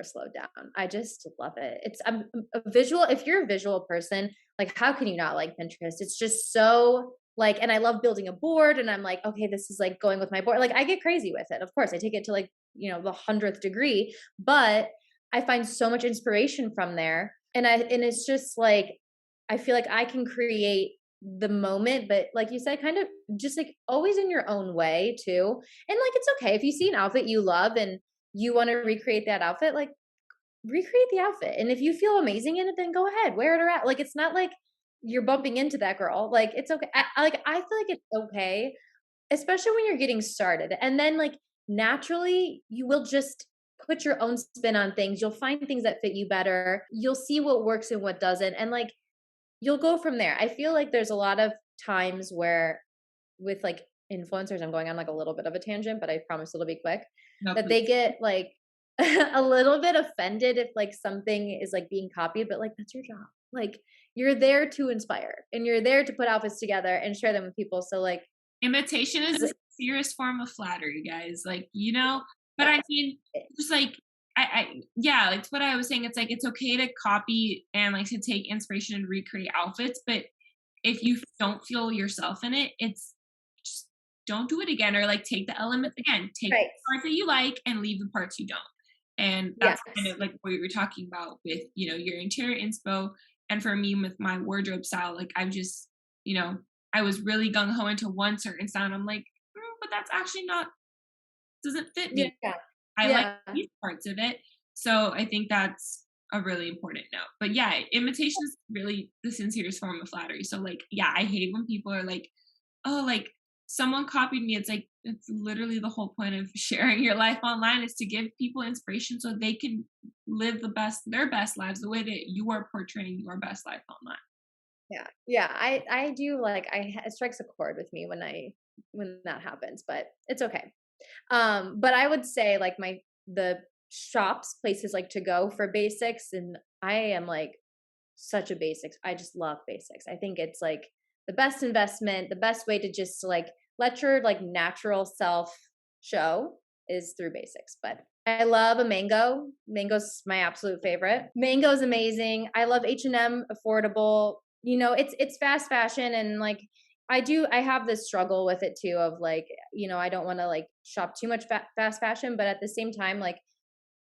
slowed down. I just love it. I'm a visual. If you're a visual person, like how can you not like Pinterest? It's just so like, and I love building a board, and I'm like, okay, this is like going with my board. Like I get crazy with it. Of course, I take it to like, the 100th degree, but I find so much inspiration from there. And it's just like, I feel like I can create the moment, but like you said, kind of just like always in your own way too. And like, it's okay if you see an outfit you love and you want to recreate that outfit, like recreate the outfit. And if you feel amazing in it, then go ahead, wear it around. Like, it's not like you're bumping into that girl. Like, it's okay. I feel like it's okay, especially when you're getting started. And then like naturally you will just put your own spin on things. You'll find things that fit you better. You'll see what works and what doesn't. And like you'll go from there. I feel like there's a lot of times where with like influencers, I'm going on like a little bit of a tangent, but I promise it'll be quick, No, that they get like a little bit offended if like something is like being copied, but like that's your job. Like you're there to inspire and you're there to put outfits together and share them with people. So like imitation is the serious form of flattery, guys. Like, you know, but I mean, just like, yeah, like what I was saying, it's like, it's okay to copy and like to take inspiration and recreate outfits, but if you don't feel yourself in it, it's just don't do it again, or like take the elements again, take the parts that you like and leave the parts you don't. And that's kind of like what we were talking about with, you know, your interior inspo. And for me with my wardrobe style, like I've just, you know, I was really gung-ho into one certain style. And I'm like, but that's actually not, doesn't fit me. I like these parts of it. So I think that's a really important note. But yeah, imitation is really the sincerest form of flattery. So like, yeah, I hate when people are like, oh, like someone copied me. It's like, it's literally the whole point of sharing your life online is to give people inspiration so they can live their best lives the way that you are portraying your best life online. Yeah. I do like, it strikes a chord with me when that happens, but it's okay. But I would say like the shops, places like to go for basics. And I am like such a basics. I just love basics. I think it's like the best investment, the best way to just like let your like natural self show is through basics. But I love a mango. Mango's my absolute favorite. Mango's amazing. I love H&M, affordable. You know, it's fast fashion, and like I have this struggle with it too of like, you know, I don't want to like shop too much fast fashion, but at the same time, like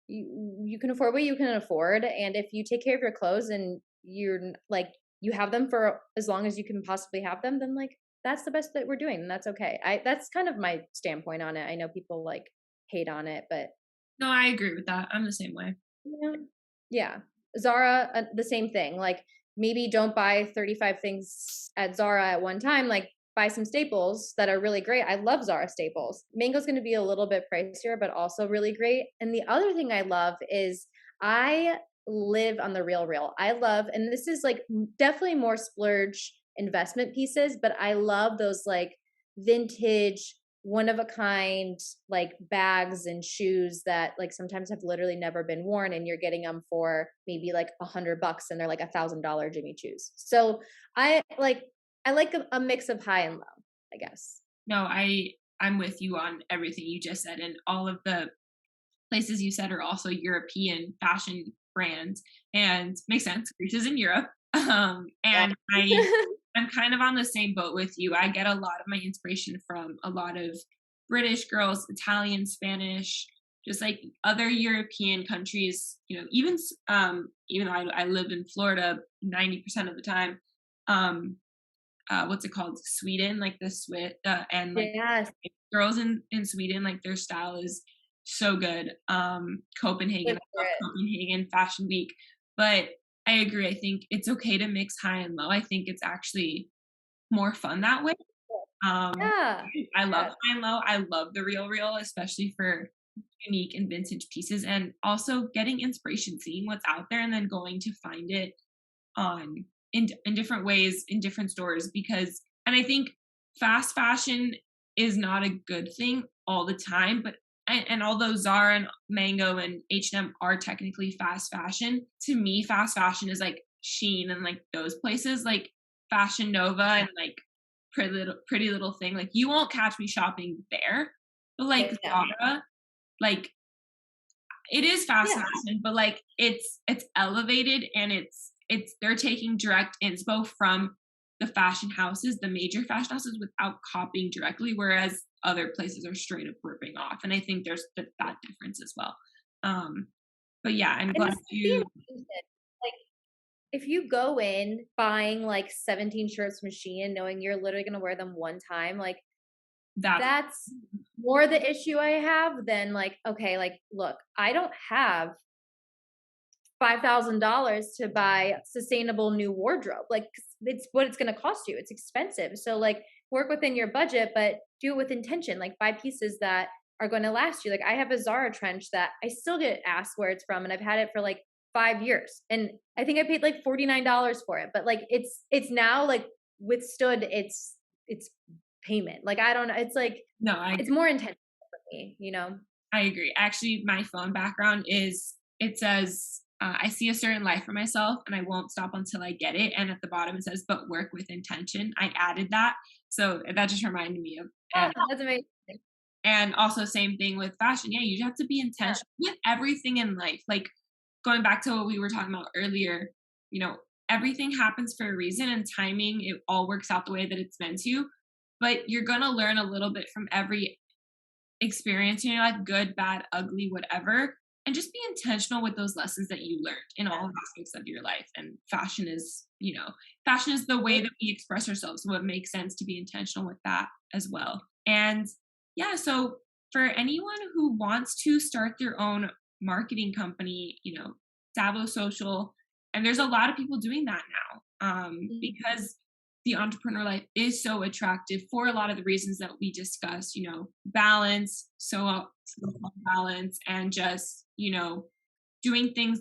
you can afford what you can afford. And if you take care of your clothes and you're like, you have them for as long as you can possibly have them, then like, that's the best that we're doing. And that's okay. That's kind of my standpoint on it. I know people like hate on it, but no, I agree with that. I'm the same way. Yeah. Zara, the same thing. Like maybe don't buy 35 things at Zara at one time. Like buy some staples that are really great. I love Zara staples. Mango's going to be a little bit pricier, but also really great. And the other thing I love is I live on the real. I love, and this is like definitely more splurge investment pieces, but I love those like vintage, one of a kind like bags and shoes that like sometimes have literally never been worn, and you're getting them for maybe like $100 and they're like $1,000 Jimmy Choos. So I like a mix of high and low, I guess. No, I'm with you on everything you just said, and all of the places you said are also European fashion brands, and makes sense. Greece is in Europe, and I'm kind of on the same boat with you. I get a lot of my inspiration from a lot of British girls, Italian, Spanish, just like other European countries. You know, even though I live in Florida 90% of the time. What's it called? Sweden, like the and like girls in Sweden, like their style is so good. Copenhagen, I love Copenhagen Fashion Week, but I agree. I think it's okay to mix high and low. I think it's actually more fun that way. I love high and low. I love the real, especially for unique and vintage pieces, and also getting inspiration, seeing what's out there, and then going to find it in different ways in different stores. And I think fast fashion is not a good thing all the time, but and although Zara and Mango and H&M are technically fast fashion, to me fast fashion is like Shein and like those places, like Fashion Nova and like Pretty Little Thing. Like you won't catch me shopping there, but like Zara, like it is fast fashion, but like it's elevated, and it's they're taking direct inspo from the fashion houses, the major fashion houses, without copying directly, whereas other places are straight up ripping off. And I think there's that difference as well. But yeah, I'm glad you like if you go in buying like 17 shirts from Shein, knowing you're literally going to wear them one time, like That's more the issue I have than like, okay, like, look, I don't have $5,000 to buy sustainable new wardrobe. Like it's what it's going to cost you. It's expensive. So like work within your budget, but do it with intention. Like buy pieces that are going to last you. Like I have a Zara trench that I still get asked where it's from, and I've had it for like 5 years, and I think I paid like $49 for it. But like it's now like withstood its payment. Like I don't know. It's like it's more intentional for me. You know. I agree. Actually, my phone background it says, I see a certain life for myself and I won't stop until I get it. And at the bottom it says, but work with intention. I added that. So that just reminded me of. That's amazing. And also same thing with fashion. Yeah, you have to be intentional with everything in life. Like going back to what we were talking about earlier, everything happens for a reason, and timing, it all works out the way that it's meant to. But you're going to learn a little bit from every experience in your life, good, bad, ugly, whatever, and just be intentional with those lessons that you learned in all aspects of your life. And fashion is the way that we express ourselves, so it makes sense to be intentional with that as well. And yeah, so for anyone who wants to start their own marketing company, Davo Social, and there's a lot of people doing that now, because the entrepreneur life is so attractive for a lot of the reasons that we discussed, balance, so balance, and just, doing things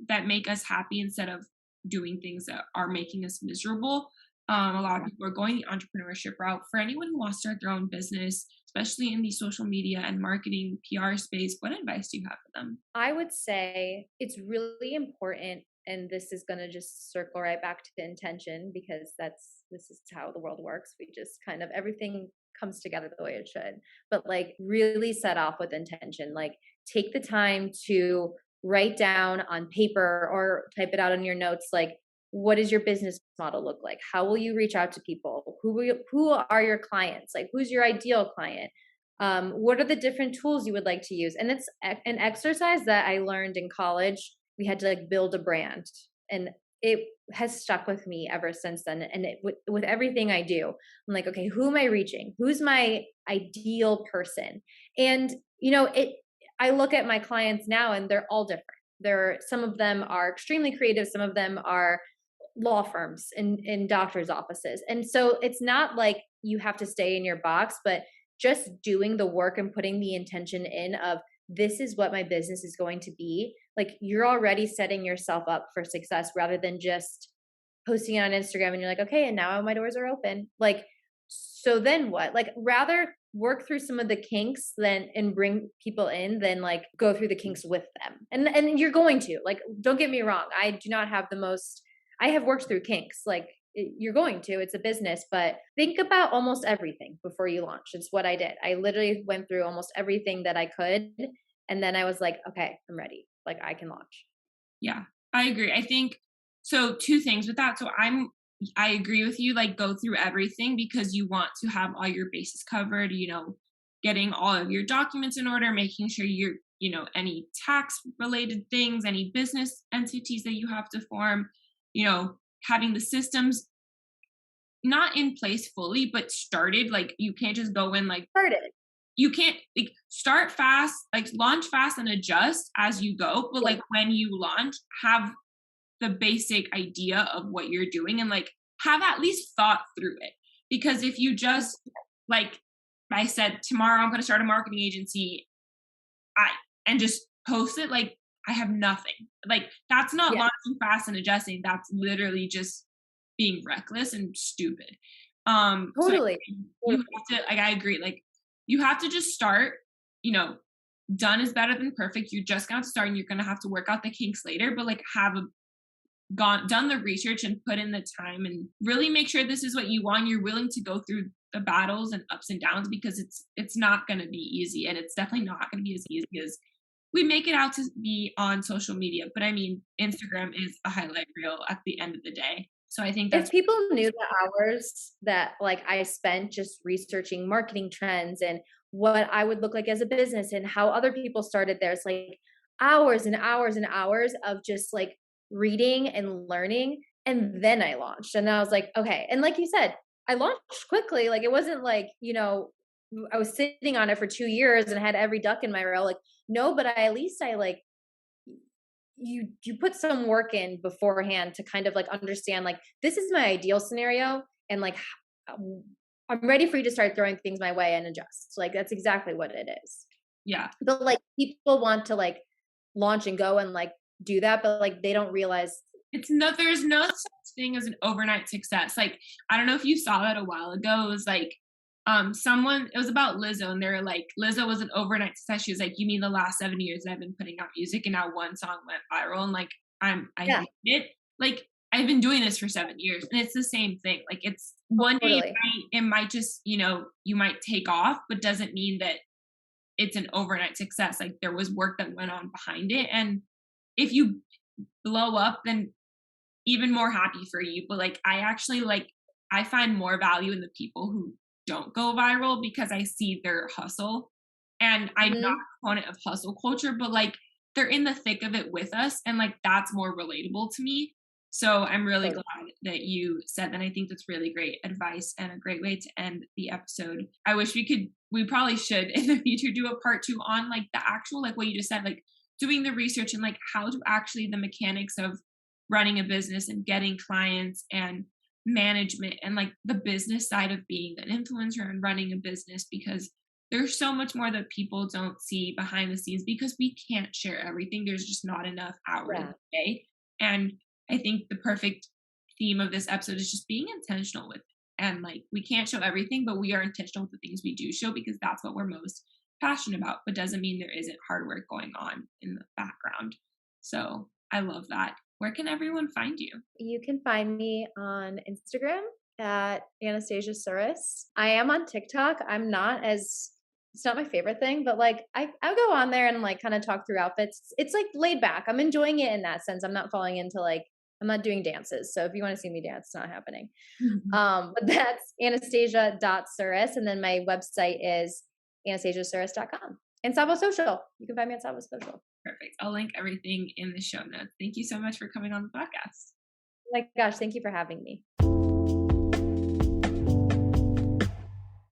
that make us happy instead of doing things that are making us miserable. A lot of people are going the entrepreneurship route. For anyone who wants to start their own business, especially in the social media and marketing PR space, what advice do you have for them? I would say it's really important, and this is going to just circle right back to the intention, because this is how the world works. We just kind of, everything comes together the way it should, but like really set off with intention. Like take the time to write down on paper or type it out in your notes, like, what does your business model look like? How will you reach out to people? Who are your clients? Like, who's your ideal client? What are the different tools you would like to use? And it's an exercise that I learned in college. We had to like build a brand, and it has stuck with me ever since then. And with everything I do, I'm like, okay, who am I reaching? Who's my ideal person? And I look at my clients now, and they're all different. Some of them are extremely creative. Some of them are law firms and in doctors' offices. And so it's not like you have to stay in your box, but just doing the work and putting the intention in of, this is what my business is going to be. Like you're already setting yourself up for success, rather than just posting it on Instagram and you're like, okay, and now my doors are open. Like, so then what? Like rather work through some of the kinks and bring people in than like go through the kinks with them. And you're going to, like, don't get me wrong. I do not have I have worked through kinks. Like you're going to, it's a business, but think about almost everything before you launch. It's what I did. I literally went through almost everything that I could. And then I was like, okay, I'm ready. Like I can launch. Yeah, I agree. I think so. Two things with that. So I agree with you. Like go through everything, because you want to have all your bases covered. Getting all of your documents in order, making sure you're, any tax related things, any business entities that you have to form. Having the systems not in place fully, but started. Like you can't just go in like started. You can't like start fast, like launch fast and adjust as you go. But like when you launch, have the basic idea of what you're doing, and like have at least thought through it. Because if you just like I said, tomorrow I'm going to start a marketing agency, and just post it, like I have nothing. Like that's not launching fast and adjusting. That's literally just being reckless and stupid. Totally. So you have to, like, I agree. Like you have to just start, done is better than perfect. You're just going to start, and you're going to have to work out the kinks later, but like have done the research and put in the time and really make sure this is what you want. You're willing to go through the battles and ups and downs, because it's not going to be easy, and it's definitely not going to be as easy as we make it out to be on social media. But I mean, Instagram is a highlight reel at the end of the day. So I think that's, if people knew the hours that like I spent just researching marketing trends and what I would look like as a business and how other people started theirs, like hours and hours and hours of just like reading and learning. And then I launched, and I was like, okay. And like you said, I launched quickly. Like it wasn't like, I was sitting on it for 2 years and had every duck in my row. Like, no, but at least I like you put some work in beforehand to kind of like understand like this is my ideal scenario and like I'm ready for you to start throwing things my way and adjust. Like that's exactly what it is. Yeah. But like people want to like launch and go and like do that, but like they don't realize There's no such thing as an overnight success. Like, I don't know if you saw that a while ago. It was like, it was about Lizzo, and they're like, Lizzo was an overnight success. She was like, you mean the last 7 years that I've been putting out music and now one song went viral? And like, I yeah, hate it. Like, I've been doing this for 7 years, and it's the same thing. Like, it's one day totally. it might just, you might take off, but doesn't mean that it's an overnight success. Like, there was work that went on behind it. And if you blow up, then even more happy for you. But like, I find more value in the people who don't go viral because I see their hustle. And I'm not Mhm. a proponent of hustle culture, but like, they're in the thick of it with us. And like, that's more relatable to me. So I'm really Totally. glad that you said that. I think that's really great advice and a great way to end the episode. I wish we probably should in the future do a part 2 on like the actual, like what you just said, like doing the research and like how to actually the mechanics of running a business and getting clients and management and like the business side of being an influencer and running a business, because there's so much more that people don't see behind the scenes because we can't share everything. There's just not enough hours in Yeah. the day. And I think the perfect theme of this episode is just being intentional with it. And like, we can't show everything, but we are intentional with the things we do show because that's what we're most passionate about, but doesn't mean there isn't hard work going on in the background. So I love that. Where can everyone find you? You can find me on Instagram at Anastasia Souris. I am on TikTok. It's not my favorite thing, but like I'll go on there and like kind of talk through outfits. It's like laid back. I'm enjoying it in that sense. I'm not falling into like I'm not doing dances. So if you want to see me dance, it's not happening. But that's anastasia.souris. And then my website is anastasiasouris.com. And Sabo Social. You can find me on Sabo Social. Perfect. I'll link everything in the show notes. Thank you so much for coming on the podcast. Oh my gosh, thank you for having me.